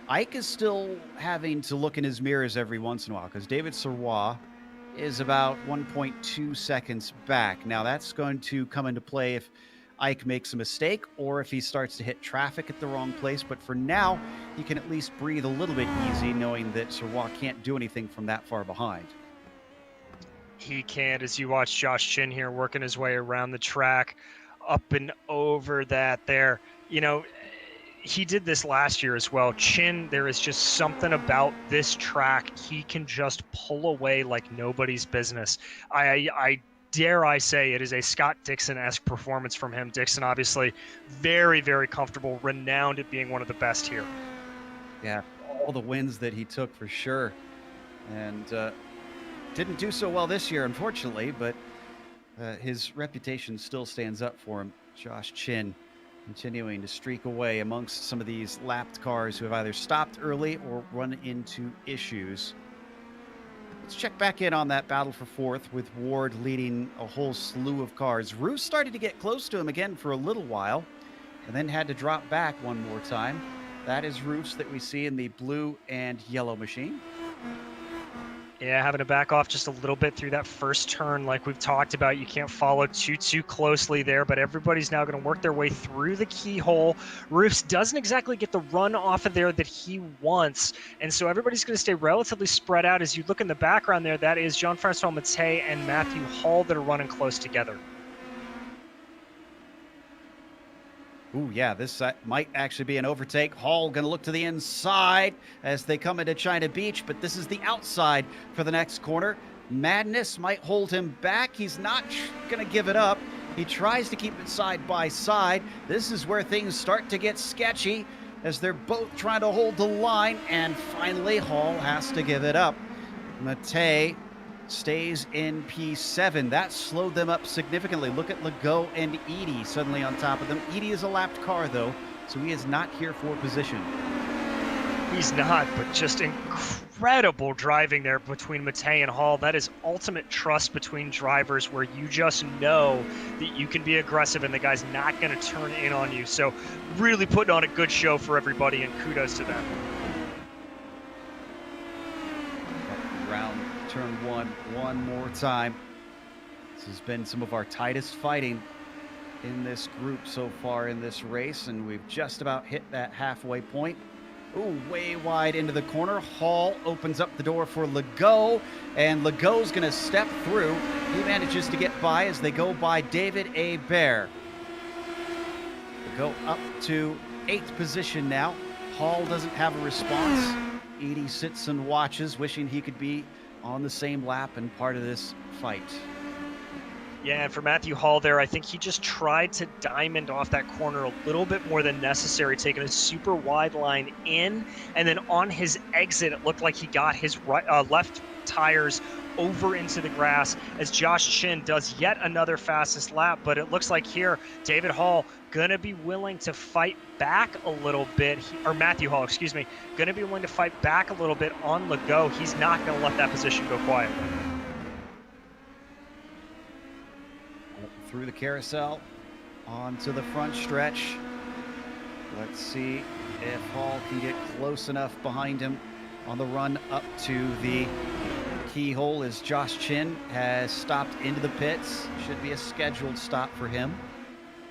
Eick is still having to look in his mirrors every once in a while because David Serrois is about 1.2 seconds back. Now, that's going to come into play if Eick makes a mistake or if he starts to hit traffic at the wrong place. But for now, he can at least breathe a little bit easy knowing that Serrois can't do anything from that far behind. He can't, as you watch Josh Chin here working his way around the track, up and over that there. You know, he did this last year as well. Chin, there is just something about this track. He can just pull away like nobody's business. I dare I say it is a Scott Dixon-esque performance from him. Dixon, obviously, very, very comfortable, renowned at being one of the best here. Yeah, all the wins that he took for sure. And didn't do so well this year, unfortunately, but his reputation still stands up for him. Josh Chin continuing to streak away amongst some of these lapped cars who have either stopped early or run into issues. Let's check back in on that battle for fourth with Ward leading a whole slew of cars. Roos started to get close to him again for a little while and then had to drop back one more time. That is Roos that we see in the blue and yellow machine. Yeah, having to back off just a little bit through that first turn like we've talked about. You can't follow too closely there, but everybody's now going to work their way through the keyhole. Roofs doesn't exactly get the run off of there that he wants, and so everybody's going to stay relatively spread out. As you look in the background there, that is Jean-Francois Mattei and Matthew Hall that are running close together. Ooh, yeah, this might actually be an overtake. Hall going to look to the inside as they come into China Beach, but this is the outside for the next corner. Madness might hold him back. He's not going to give it up. He tries to keep it side by side. This is where things start to get sketchy as they're both trying to hold the line, and finally Hall has to give it up. Mattei stays in P7. That slowed them up significantly. Look at Legault and Edie suddenly on top of them. Edie is a lapped car, though, so he is not here for position. He's not, but just incredible driving there between Mattei and Hall. That is ultimate trust between drivers where you just know that you can be aggressive and the guy's not going to turn in on you. So really putting on a good show for everybody, and kudos to them. Round turn one more time. This has been some of our tightest fighting in this group so far in this race, and we've just about hit that halfway point. Ooh, way wide into the corner. Hall opens up the door for Legault, and Legault's going to step through. He manages to get by as they go by David Hebert. Legault up to 8th position now. Hall doesn't have a response. Edie sits and watches, wishing he could be on the same lap and part of this fight. Yeah, and for Matthew Hall there, I think he just tried to diamond off that corner a little bit more than necessary, taking a super wide line in, and then on his exit, it looked like he got his left tires over into the grass as Josh Chin does yet another fastest lap. But it looks like here, David Hall gonna be willing to fight back a little bit, or Matthew Hall, excuse me, gonna be willing to fight back a little bit on Legault. He's not gonna let that position go quiet. Through the carousel onto the front stretch. Let's see if Hall can get close enough behind him on the run up to the keyhole as Josh Chin has stopped into the pits. Should be a scheduled stop for him.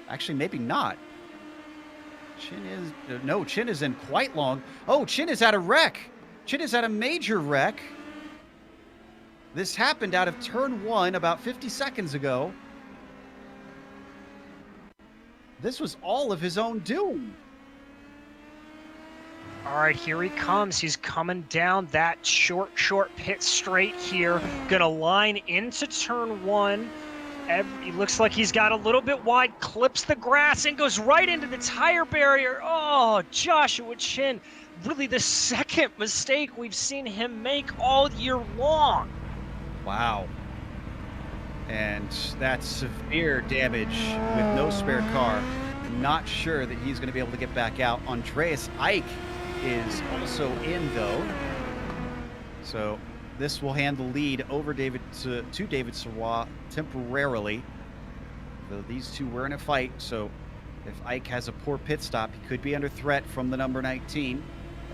Actually, maybe not. Chin is in quite long. Oh, Chin is at a wreck. Chin is at a major wreck. This happened out of turn 1 about 50 seconds ago. This was all of his own doing. All right, here he comes. He's coming down that short pit straight here. Gonna line into turn one. He looks like he's got a little bit wide, clips the grass and goes right into the tire barrier. Oh, Joshua Chin, really the second mistake we've seen him make all year long. Wow. And that's severe damage with no spare car. Not sure that he's going to be able to get back out. Andreas Ike is also in, though. So this will hand the lead over David to David Sirwa temporarily. Though these two were in a fight, so if Ike has a poor pit stop, he could be under threat from the number 19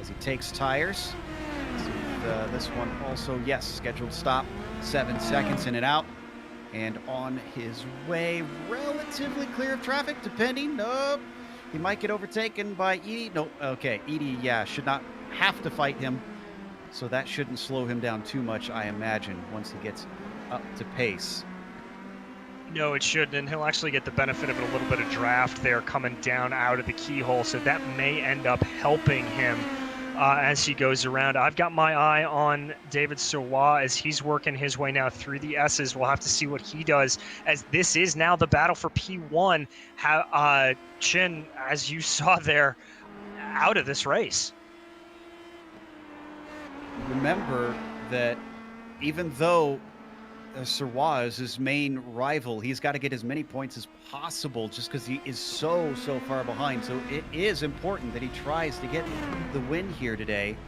as he takes tires. This one also, yes, scheduled stop, 7 seconds in and out. And on his way, relatively clear of traffic, depending. Nope. He might get overtaken by Edie. Nope. Okay. Edie, yeah, should not have to fight him. So that shouldn't slow him down too much, I imagine, once he gets up to pace. No, it shouldn't, and he'll actually get the benefit of a little bit of draft there coming down out of the keyhole, so that may end up helping him as he goes around. I've got my eye on David Sirwa as he's working his way now through the S's. We'll have to see what he does, as this is now the battle for P1. Chin, as you saw there, out of this race. Remember that even though Sirwa is his main rival, he's got to get as many points as possible just because he is so far behind. So it is important that he tries to get the win here today.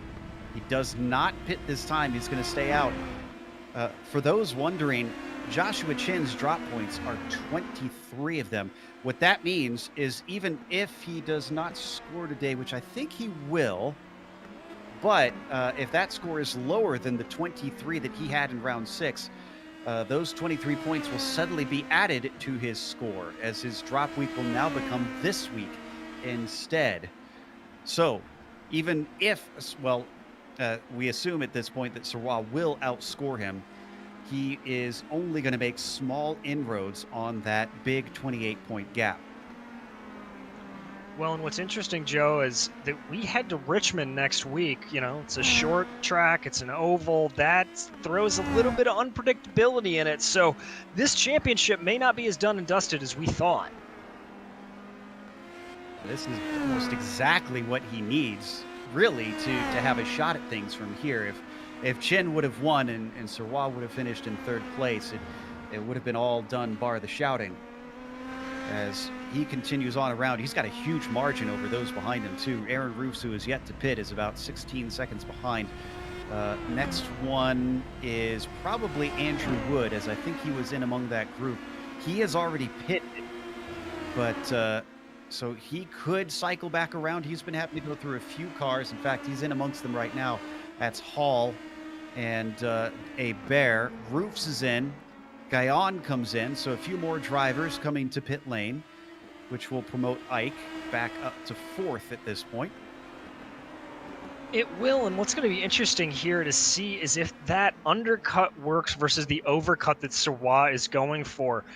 He does not pit this time. He's going to stay out. For those wondering, Joshua Chin's drop points are 23 of them. What that means is even if he does not score today, which I think he will, but if that score is lower than the 23 that he had in round 6, those 23 points will suddenly be added to his score, as his drop week will now become this week instead. So even if, well, we assume at this point that Sirwa will outscore him, he is only going to make small inroads on that big 28-point gap. Well, and what's interesting, Joe, is that we head to Richmond next week. You know, it's a short track, it's an oval. That throws a little bit of unpredictability in it. So this championship may not be as done and dusted as we thought. This is almost exactly what he needs, really, to have a shot at things from here. If Chin would have won and Sirwa would have finished in third place, it would have been all done bar the shouting. As he continues on around, he's got a huge margin over those behind him, too. Aaron Roofs, who is yet to pit, is about 16 seconds behind. Next one is probably Andrew Wood, as I think he was in among that group. He has already pitted, but so he could cycle back around. He's been having to go through a few cars. In fact, he's in amongst them right now. That's Hall and a Bear. Roofs is in. Guyon comes in, so a few more drivers coming to pit lane, which will promote Ike back up to 4th at this point. It will, and what's going to be interesting here to see is if that undercut works versus the overcut that Sirwa is going for.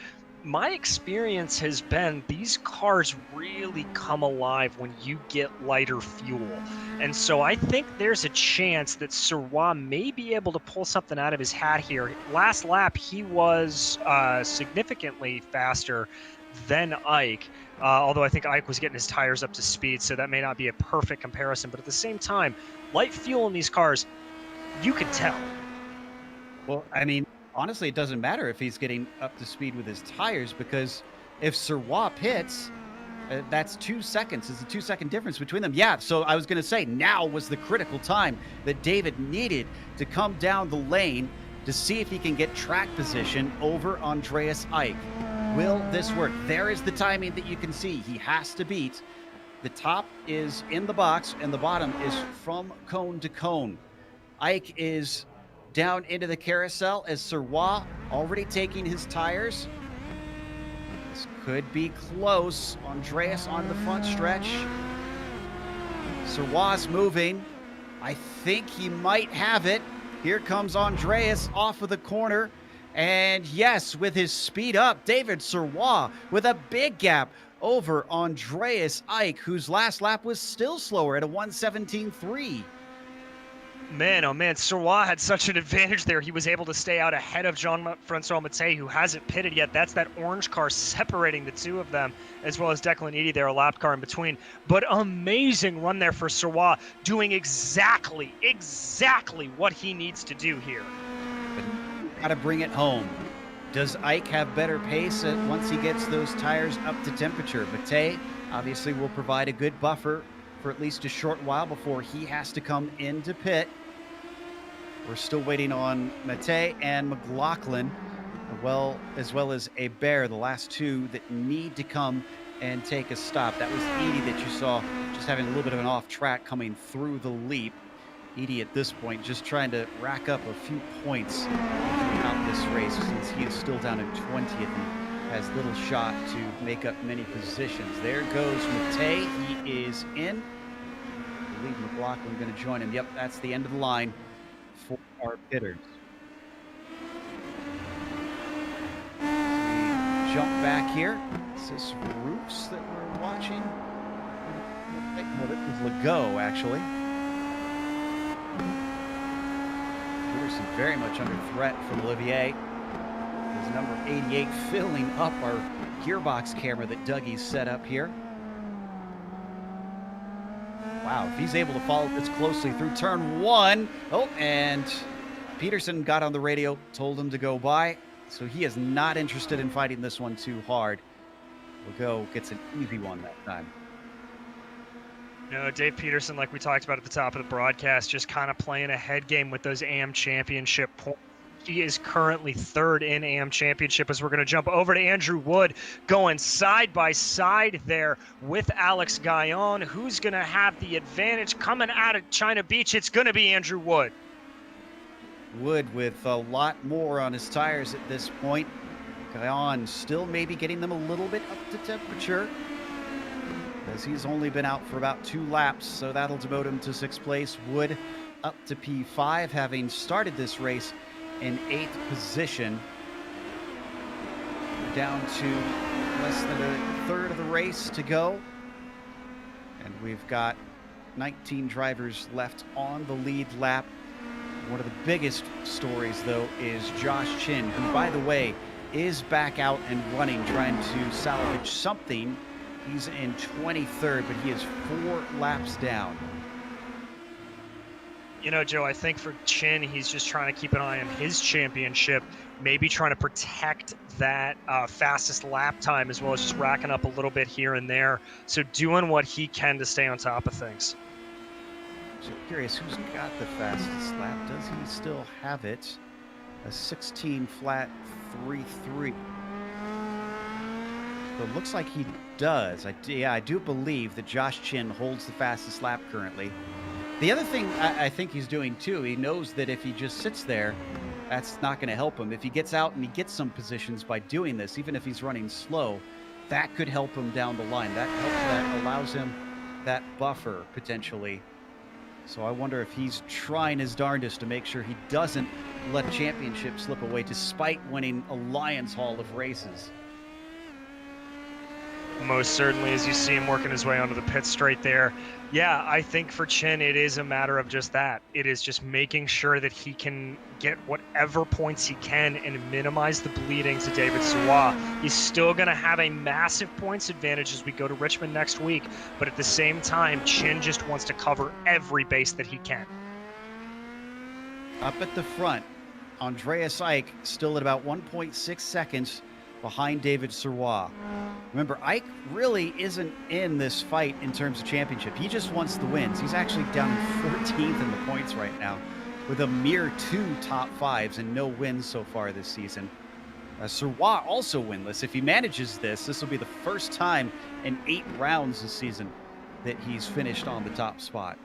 My experience has been these cars really come alive when you get lighter fuel. And so I think there's a chance that Sirwa may be able to pull something out of his hat here. Last lap, he was significantly faster than Ike, although I think Ike was getting his tires up to speed, so that may not be a perfect comparison. But at the same time, light fuel in these cars, you can tell. Well, I mean, honestly, it doesn't matter if he's getting up to speed with his tires, because if Sirwa pits, that's 2 seconds. It's a 2-second difference between them. Yeah, so I was going to say, now was the critical time that David needed to come down the lane to see if he can get track position over Andreas Ike. Will this work? There is the timing that you can see. He has to beat. The top is in the box, and the bottom is from cone to cone. Ike is down into the carousel as Sirwa already taking his tires. This could be close. Andreas on the front stretch. Sirwa's moving. I think he might have it. Here comes Andreas off of the corner. And yes, with his speed up, David Sirwa with a big gap over Andreas Ike, whose last lap was still slower at a 1:17.3. Man, oh man, Sirwa had such an advantage there. He was able to stay out ahead of Jean-Francois Mattei, who hasn't pitted yet. That's that orange car separating the two of them, as well as Declan Eady there, a lap car in between. But amazing run there for Sirwa, doing exactly what he needs to do here. Got to bring it home. Does Ike have better pace once he gets those tires up to temperature? Mattei obviously will provide a good buffer for at least a short while before he has to come into pit. We're still waiting on Mattei and McLaughlin, as well as Hebert, the last two that need to come and take a stop. That was Edie that you saw just having a little bit of an off track coming through the leap. Edie at this point just trying to rack up a few points throughout this race, since he is still down in 20th and has little shot to make up many positions. There goes Mattei. He is in. I believe McLaughlin going to join him. Yep, that's the end of the line for our bidders. We jump back here. Is this Roofs that we're watching? No, this is Legault, actually. Peterson very much under threat from Olivier. His number 88 filling up our gearbox camera that Dougie's set up here. Wow, if he's able to follow this closely through turn one. Oh, and Peterson got on the radio, told him to go by. So he is not interested in fighting this one too hard. Legault gets an easy one that time. No, Dave Peterson, like we talked about at the top of the broadcast, just kind of playing a head game with those AM championship points. He is currently third in AM championship, as we're going to jump over to Andrew Wood, going side by side there with Alex Gaillon. Who's going to have the advantage coming out of China Beach? It's going to be Andrew Wood. Wood with a lot more on his tires at this point. Gaillon still maybe getting them a little bit up to temperature, as he's only been out for about 2 laps, so that'll demote him to 6th place. Wood up to P5, having started this race in 8th position. We're down to less than a third of the race to go, and we've got 19 drivers left on the lead lap. One of the biggest stories, though, is Josh Chin, who, by the way, is back out and running, trying to salvage something. He's in 23rd, but he is 4 laps down. You know, Joe, I think for Chin, he's just trying to keep an eye on his championship, maybe trying to protect that fastest lap time, as well as just racking up a little bit here and there. So doing what he can to stay on top of things. So curious, who's got the fastest lap? Does he still have it? A 16 flat 3.3. So it looks like he does. I do believe that Josh Chin holds the fastest lap currently. The other thing I think he's doing too, he knows that if he just sits there, that's not going to help him. If he gets out and he gets some positions by doing this, even if he's running slow, that could help him down the line. That allows him that buffer potentially. So I wonder if he's trying his darndest to make sure he doesn't let a championship slip away, despite winning a Lions Haul of races. Most certainly, as you see him working his way onto the pit straight there. Yeah, I think for Chin, it is a matter of just that. It is just making sure that he can get whatever points he can and minimize the bleeding to David Sirwa. He's still going to have a massive points advantage as we go to Richmond next week, but at the same time, Chin just wants to cover every base that he can. Up at the front, Andreas Ike still at about 1.6 seconds behind David Sirwa. Remember, Ike really isn't in this fight in terms of championship. He just wants the wins. He's actually down in 14th in the points right now, with a mere 2 top 5s and no wins so far this season. Sirwa also winless. If he manages this will be the first time in 8 rounds this season that he's finished on the top spot.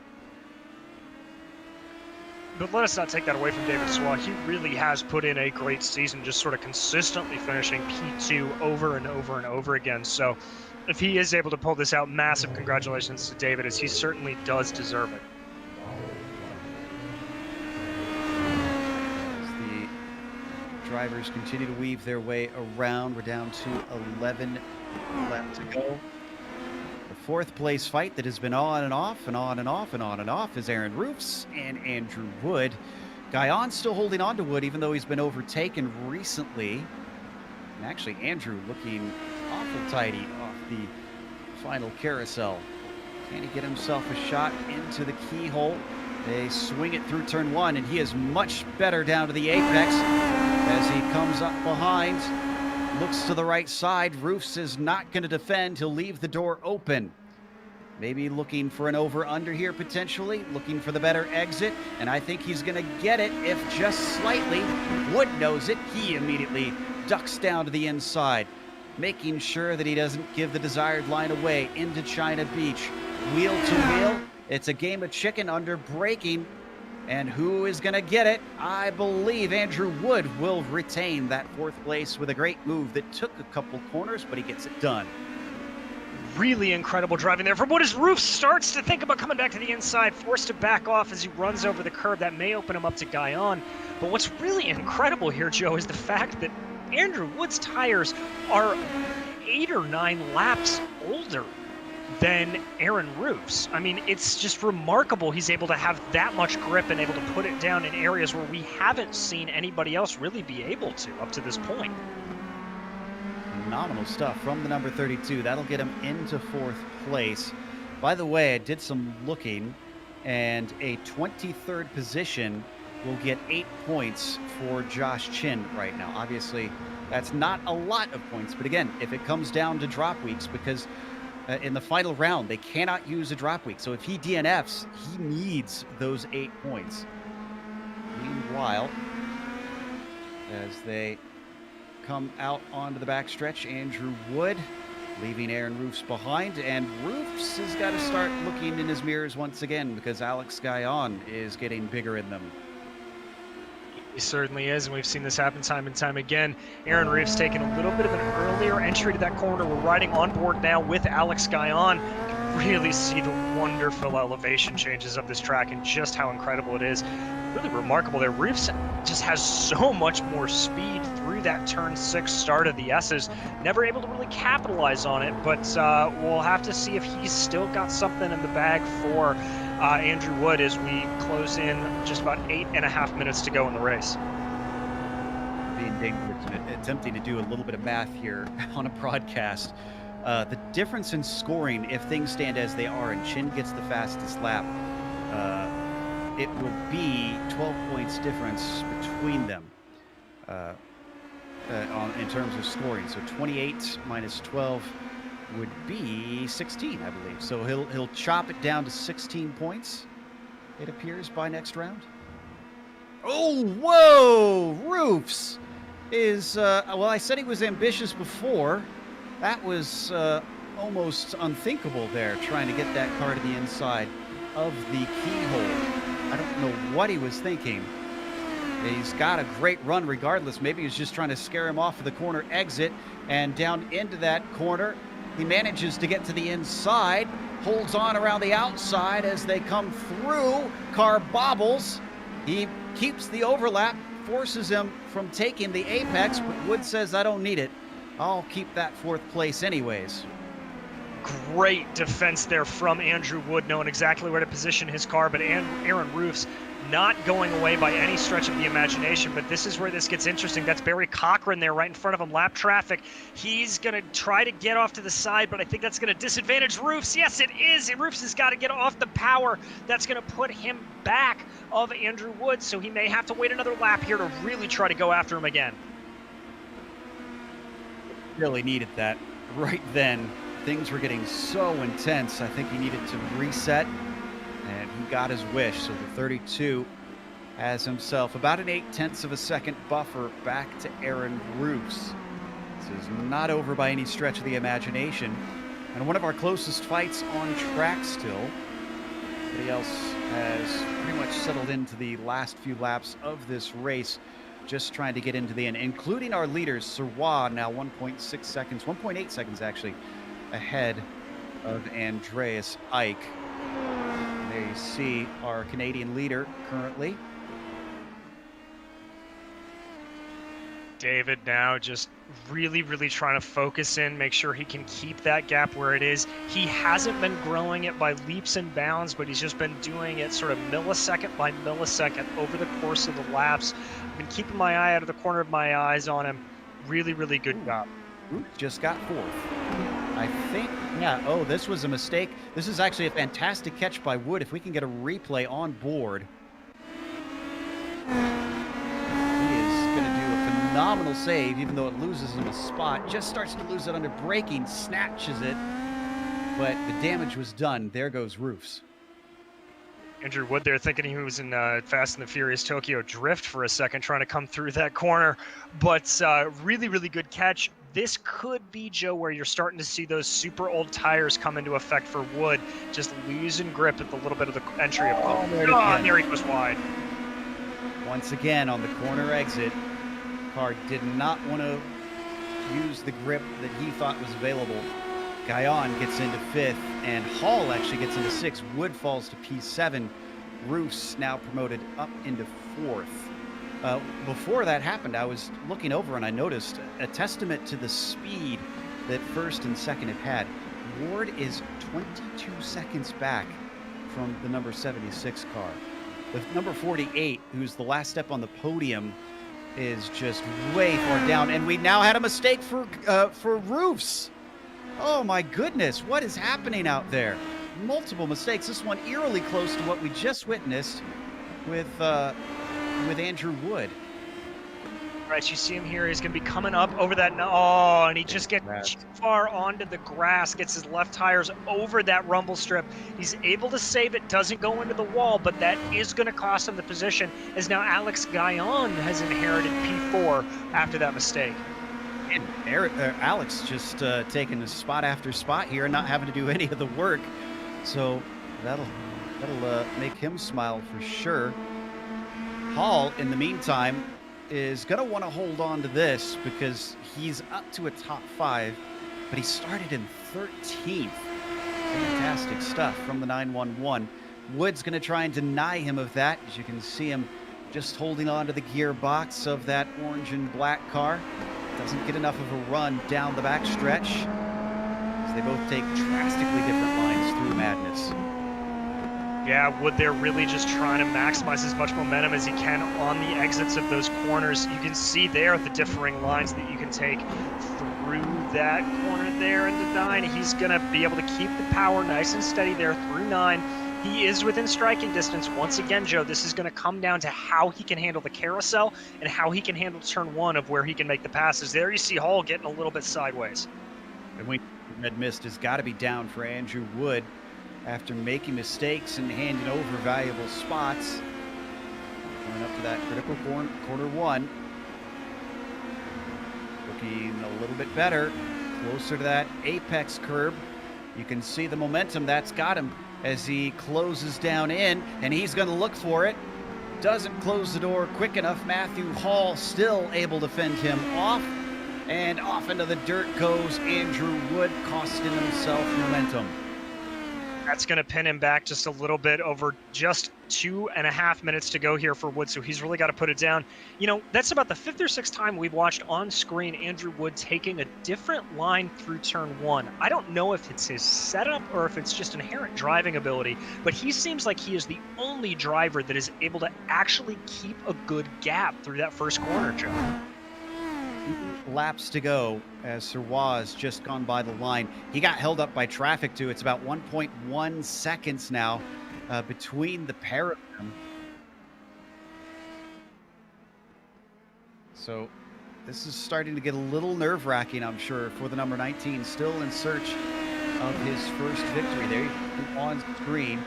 But let us not take that away from David Sirwa. He really has put in a great season, just sort of consistently finishing P2 over and over and over again. So if he is able to pull this out, massive congratulations to David, as he certainly does deserve it. As the drivers continue to weave their way around, we're down to 11 left to go. The fourth place fight that has been on and off and on and off and on and off is Aaron Roofs and Andrew Wood. Guyon still holding on to Wood, even though he's been overtaken recently. And actually, Andrew looking awful tidy off the final carousel. Can he get himself a shot into the keyhole? They swing it through turn one, and he is much better down to the apex as he comes up behind. Looks to the right side. Roofs is not going to defend. He'll leave the door open. Maybe looking for an over-under here, potentially. Looking for the better exit. And I think he's going to get it, if just slightly. Wood knows it. He immediately ducks down to the inside, making sure that he doesn't give the desired line away into China Beach. Wheel to wheel. It's a game of chicken under braking. And who is going to get it? I believe Andrew Wood will retain that fourth place with a great move that took a couple corners, but he gets it done. Really incredible driving there from Wood as Roof starts to think about coming back to the inside, forced to back off as he runs over the curb. That may open him up to Guyon. But what's really incredible here, Joe, is the fact that Andrew Wood's tires are 8 or 9 laps older than Aaron Roof's. I mean, it's just remarkable he's able to have that much grip and able to put it down in areas where we haven't seen anybody else really be able to up to this point. Phenomenal stuff from the number 32. That'll get him into fourth place. By the way, I did some looking, and a 23rd position will get 8 points for Josh Chin right now. Obviously, that's not a lot of points, but again, if it comes down to drop weeks, because in the final round, they cannot use a drop week. So if he DNFs, he needs those 8 points. Meanwhile, as they come out onto the backstretch, Andrew Wood leaving Aaron Roofs behind, and Roofs has got to start looking in his mirrors once again because Alex Guyon is getting bigger in them. He certainly is, and we've seen this happen time and time again. Aaron Roofs taking a little bit of an earlier entry to that corner. We're riding on board now with Alex Guyon. You can really see the wonderful elevation changes of this track and just how incredible it is. Really remarkable there. Roofs just has so much more speed through that turn 6 start of the S's. Never able to really capitalize on it, but we'll have to see if he's still got something in the bag for Andrew Wood as we close in just about 8.5 minutes to go in the race. Being dangerous and attempting to do a little bit of math here on a broadcast. The difference in scoring, if things stand as they are and Chin gets the fastest lap, it will be 12 points difference between them in terms of scoring. So 28 minus 12 would be 16, I believe. So he'll chop it down to 16 points, it appears, by next round. Oh, whoa! Roofs is, well, I said he was ambitious before. That was almost unthinkable there, trying to get that car to the inside of the keyhole. I don't know what he was thinking. He's got a great run regardless. Maybe he's just trying to scare him off of the corner exit and down into that corner. He manages to get to the inside, holds on around the outside as they come through. Car bobbles. He keeps the overlap, forces him from taking the apex, but Wood says, I don't need it. I'll keep that fourth place anyways. Great defense there from Andrew Wood, knowing exactly where to position his car, but Aaron Roofs not going away by any stretch of the imagination. But this is where this gets interesting. That's Barry Cochran there right in front of him, lap traffic. He's going to try to get off to the side, but I think that's going to disadvantage Roofs. Yes, it is. Roofs has got to get off the power. That's going to put him back of Andrew Wood, so he may have to wait another lap here to really try to go after him again. Really needed that right then. Things were getting so intense. I think he needed to reset, and he got his wish. So the 32 has himself about an 0.8 of a second buffer back to Aaron Roofs. This is not over by any stretch of the imagination, and one of our closest fights on track still. Everybody else has pretty much settled into the last few laps of this race, just trying to get into the end, including our leaders. Sirwa now 1.6 seconds, 1.8 seconds actually, ahead of Andreas Ike. There you see our Canadian leader currently. David now just really, really trying to focus in, make sure he can keep that gap where it is. He hasn't been growing it by leaps and bounds, but he's just been doing it sort of millisecond by millisecond over the course of the laps. I've been keeping my eye out of the corner of my eyes on him. Really, really good job. Just got fourth. I think, yeah, oh, this was a mistake. This is actually a fantastic catch by Wood. If we can get a replay on board. Phenomenal save, even though it loses him a spot. Just starts to lose it under braking, snatches it, but the damage was done. There goes Roofs. Andrew Wood there thinking he was in Fast and the Furious Tokyo Drift for a second, trying to come through that corner, but really, really good catch. This could be, Joe, where you're starting to see those super old tires come into effect for Wood, just losing grip at the little bit of the entry of there he goes wide. Once again on the corner exit, car did not want to use the grip that he thought was available. Guyon gets into fifth, and Hall actually gets into sixth. Wood falls to P7. Roofs now promoted up into fourth. Before that happened, I was looking over and I noticed a testament to the speed that first and second have had. Ward is 22 seconds back from the number 76 car. The number 48, who's the last step on the podium, is just way far down, and we now had a mistake for Roofs. Oh my goodness, what is happening out there? Multiple mistakes. This one eerily close to what we just witnessed with Andrew Wood. Right, you see him here. He's going to be coming up over that. Oh, and he just gets too far onto the grass, gets his left tires over that rumble strip. He's able to save it, doesn't go into the wall, but that is going to cost him the position, as now Alex Guyon has inherited P4 after that mistake. And Alex just taking spot after spot here and not having to do any of the work. So that'll make him smile for sure. Hall, in the meantime, is going to want to hold on to this because he's up to a top 5, but he started in 13th. Fantastic stuff from the 911. Wood's going to try and deny him of that. As you can see him just holding on to the gearbox of that orange and black car. Doesn't get enough of a run down the back stretch, as they both take drastically different lines through madness. Yeah, Wood there really just trying to maximize as much momentum as he can on the exits of those corners. You can see there the differing lines that you can take through that corner there into 9. He's going to be able to keep the power nice and steady there through 9. He is within striking distance. Once again, Joe, this is going to come down to how he can handle the carousel and how he can handle turn 1 of where he can make the passes. There you see Hall getting a little bit sideways. And we red mist has got to be down for Andrew Wood after making mistakes and handing over valuable spots. Going up to that critical corner 1. Looking a little bit better, closer to that apex curb. You can see the momentum that's got him as he closes down in, and he's going to look for it. Doesn't close the door quick enough. Matthew Hall still able to fend him off, and off into the dirt goes Andrew Wood, costing himself momentum. That's going to pin him back just a little bit, over just 2.5 minutes to go here for Wood, so he's really got to put it down. You know, that's about the 5th or 6th time we've watched on screen Andrew Wood taking a different line through turn 1. I don't know if it's his setup or if it's just inherent driving ability, but he seems like he is the only driver that is able to actually keep a good gap through that first corner, Joe. Laps to go as Serwa has just gone by the line. He got held up by traffic too. It's about 1.1 seconds now between the pair of them. So this is starting to get a little nerve-wracking, I'm sure, for the number 19, still in search of his first victory. There on screen,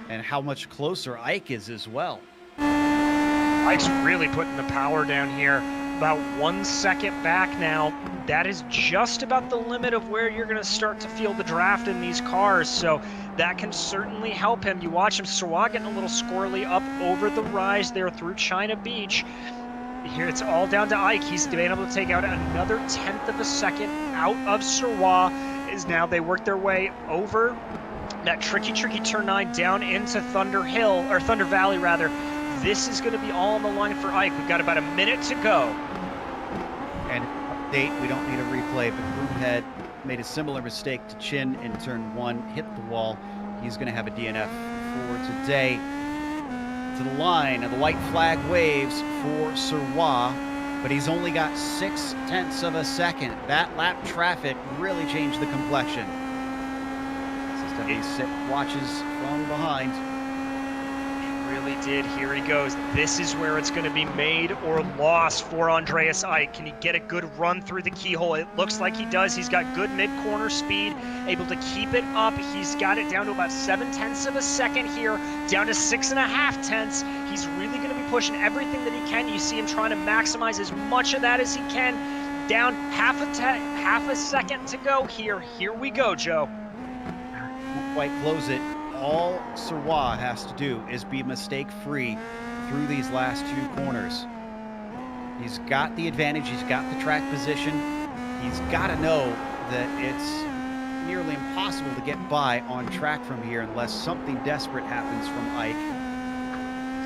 and how much closer Ike is as well. Ike's really putting the power down here. About 1 second back now. That is just about the limit of where you're going to start to feel the draft in these cars, so that can certainly help him. You watch him, Serwa getting a little squirrely up over the rise there through China Beach. Here it's all down to Ike. He's been able to take out another 1/10 of a second out of Serwa, as now they work their way over that tricky turn 9 down into Thunder Hill, or Thunder Valley rather. This is going to be all on the line for Ike. We've got about a minute to go. And update, we don't need a replay, but Broomhead made a similar mistake to Chin in turn 1, hit the wall. He's going to have a DNF for today. To the line, and the white flag waves for Sirois, but he's only got 0.6 of a second. That lap traffic really changed the complexion. He watches from behind. It really did. Here he goes. This is where it's going to be made or lost for Andreas Eick. Can he get a good run through the keyhole? It looks like he does. He's got good mid-corner speed, able to keep it up. He's got it down to about 0.7 of a second here, down to 6.5. He's really going to be pushing everything that he can. You see him trying to maximize as much of that as he can. Down half a second to go here. Here we go, Joe. Not quite close it. All Sirois has to do is be mistake-free through these last 2 corners. He's got the advantage. He's got the track position. He's got to know that it's nearly impossible to get by on track from here unless something desperate happens from Eick.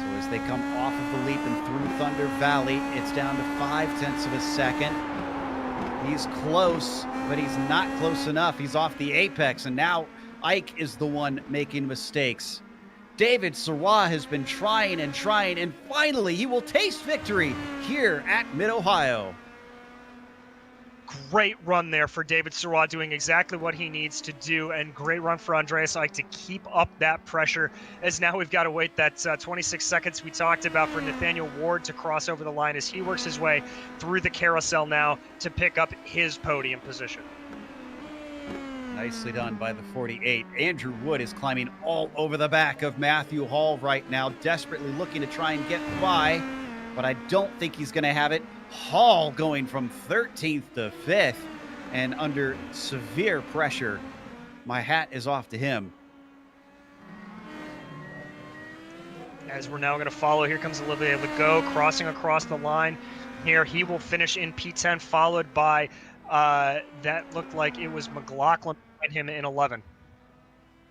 So as they come off of the leap and through Thunder Valley, it's down to 0.5 of a second. He's close, but he's not close enough. He's off the apex, and now Eick is the one making mistakes. David Sirois has been trying, and finally he will taste victory here at Mid-Ohio. Great run there for David Sirois, doing exactly what he needs to do, and great run for Andreas Eick to keep up that pressure, as now we've got to wait that 26 seconds we talked about for Nathaniel Ward to cross over the line as he works his way through the carousel now to pick up his podium position. Nicely done by the 48. Andrew Wood is climbing all over the back of Matthew Hall right now, desperately looking to try and get by, but I don't think he's going to have it. Hall going from 13th to 5th and under severe pressure. My hat is off to him. As we're now going to follow, here comes Olivier Legault crossing across the line. Here he will finish in P10, followed by that looked like it was McLaughlin behind him in 11.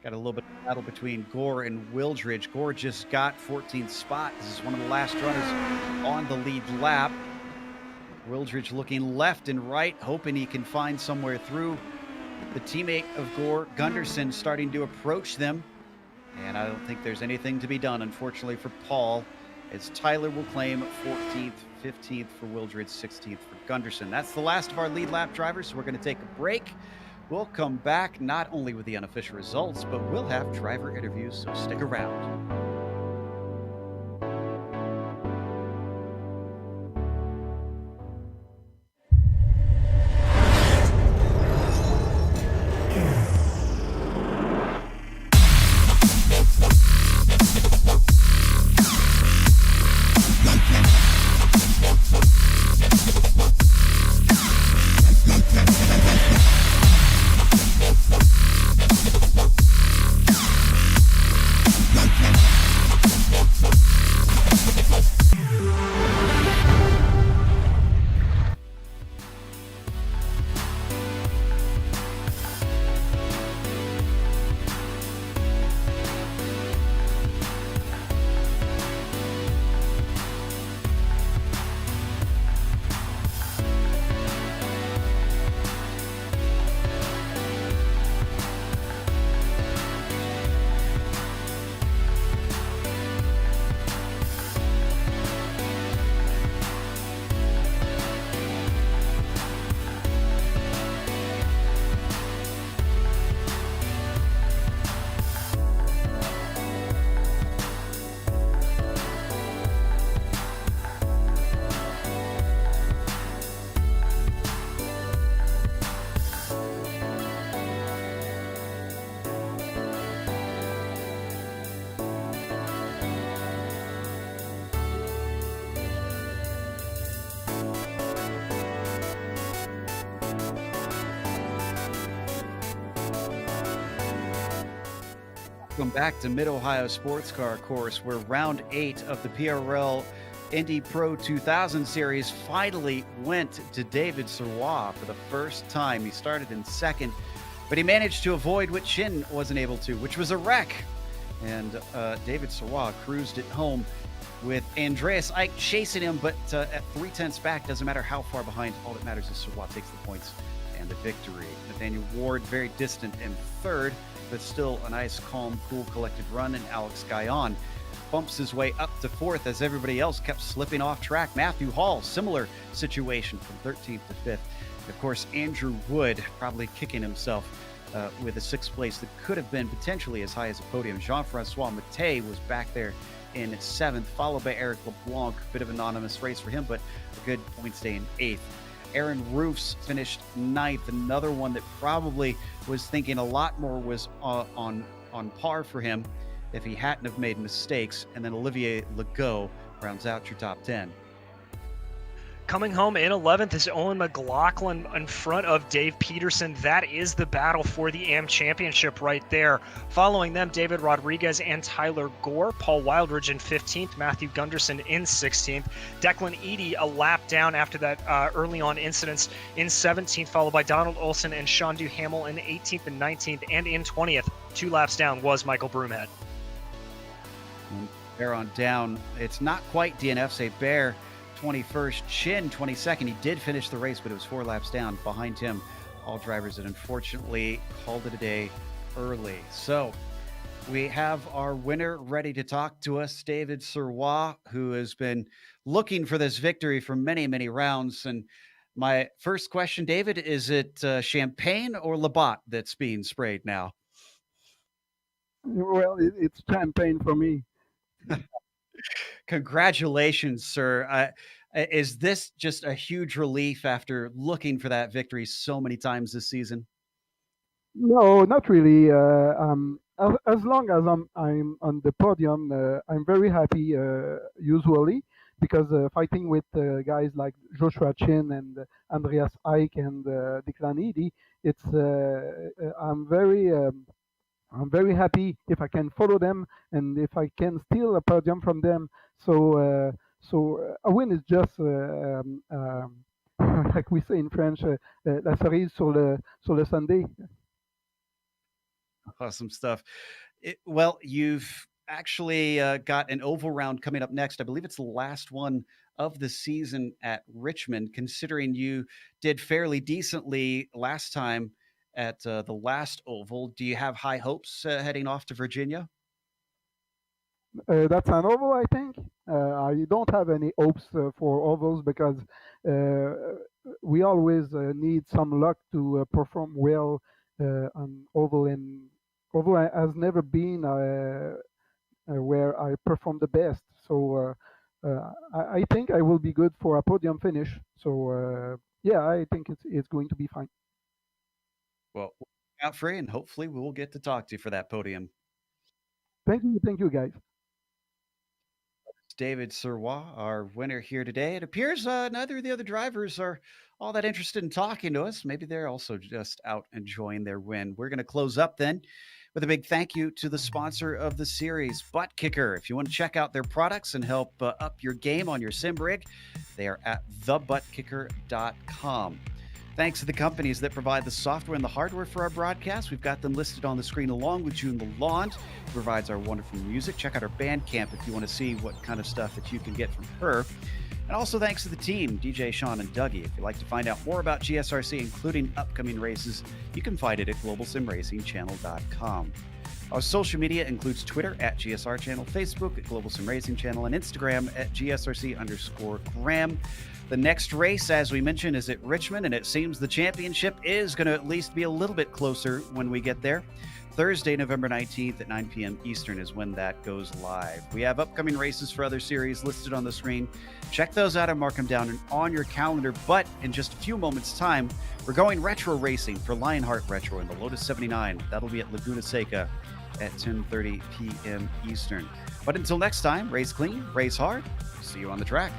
Got a little bit of battle between Gore and Wildridge. Gore just got 14th spot. This is one of the last runners on the lead lap. Wildridge looking left and right, hoping he can find somewhere through. The teammate of Gore, Gunderson, starting to approach them. And I don't think there's anything to be done, unfortunately, for Paul, as Tyler will claim 14th, 15th for Wildridge, 16th for Gunderson. That's the last of our lead lap drivers, so we're going to take a break. We'll come back not only with the unofficial results, but we'll have driver interviews, so stick around. Welcome back to Mid-Ohio Sports Car Course, where round 8 of the PRL Indy Pro 2000 series finally went to David Sirois for the first time. He started in second, but he managed to avoid what Chin wasn't able to, which was a wreck. And David Sirois cruised it home. with Andreas Ike chasing him, but at 3/10 back, doesn't matter how far behind. All that matters is Sirwa takes the points and the victory. Nathaniel Ward very distant in third, but still a nice, calm, cool, collected run, and Alex Guyon bumps his way up to fourth as everybody else kept slipping off track. Matthew Hall, similar situation from 13th to 5th. Of course, Andrew Wood probably kicking himself with a sixth place that could have been potentially as high as a podium. Jean-Francois Mattei was back there in seventh, followed by Eric LeBlanc. Bit of an anonymous race for him, but a good point stay in eighth. Aaron Roofs finished ninth, another one that probably was thinking a lot more was on par for him if he hadn't have made mistakes. And then Olivier Legault rounds out your top 10. Coming home in 11th is Owen McLaughlin in front of Dave Peterson. That is the battle for the AM Championship right there. Following them, David Rodriguez and Tyler Gore. Paul Wildridge in 15th, Matthew Gunderson in 16th. Declan Eady a lap down after that early on incidents in 17th, followed by Donald Olson and Sean Duhamel in 18th and 19th. And in 20th, 2 laps down, was Michael Broomhead. Bear on down. It's not quite DNF, say Bear 21st, Chin 22nd. He did finish the race, but it was 4 laps down. Behind him, all drivers that unfortunately called it a day early. So we have our winner ready to talk to us, David Sirwa, who has been looking for this victory for many, many rounds. And my first question, David, is it champagne or Labatt that's being sprayed now? Well, it's champagne for me. Congratulations, sir. Is this just a huge relief after looking for that victory so many times this season? No, not really. As long as I'm on the podium, I'm very happy. Usually, because fighting with guys like Joshua Chin and Andreas Ike and Declan Eady, it's I'm very happy if I can follow them and if I can steal a podium from them. So a win is just like we say in French, la cerise sur le sundae. Awesome stuff. Well, you've actually got an oval round coming up next. I believe it's the last one of the season at Richmond, considering you did fairly decently last time at the last oval. Do you have high hopes heading off to Virginia? That's an oval, I think. I don't have any hopes for ovals because we always need some luck to perform well on oval. And oval has never been where I perform the best. So I think I will be good for a podium finish. So yeah, I think it's going to be fine. Well, out free, and hopefully we will get to talk to you for that podium. Thank you, guys. David Sirwa, our winner here today. It appears neither of the other drivers are all that interested in talking to us. Maybe they're also just out enjoying their win. We're going to close up then with a big thank you to the sponsor of the series, ButtKicker. If you want to check out their products and help up your game on your sim rig, they are at thebuttkicker.com. Thanks to the companies that provide the software and the hardware for our broadcast. We've got them listed on the screen along with June Lalonde, who provides our wonderful music. Check out our Bandcamp if you want to see what kind of stuff that you can get from her. And also thanks to the team, DJ, Sean, and Dougie. If you'd like to find out more about GSRC, including upcoming races, you can find it at globalsimracingchannel.com. Our social media includes Twitter at GSR Channel, Facebook at Global Sim Racing Channel, and Instagram at GSRC_Graham. The next race, as we mentioned, is at Richmond, and it seems the championship is going to at least be a little bit closer when we get there. Thursday, November 19th at 9 p.m. Eastern is when that goes live. We have upcoming races for other series listed on the screen. Check those out and mark them down on your calendar. But in just a few moments' time, we're going retro racing for Lionheart Retro in the Lotus 79. That'll be at Laguna Seca at 10:30 p.m. Eastern. But until next time, race clean, race hard. See you on the track.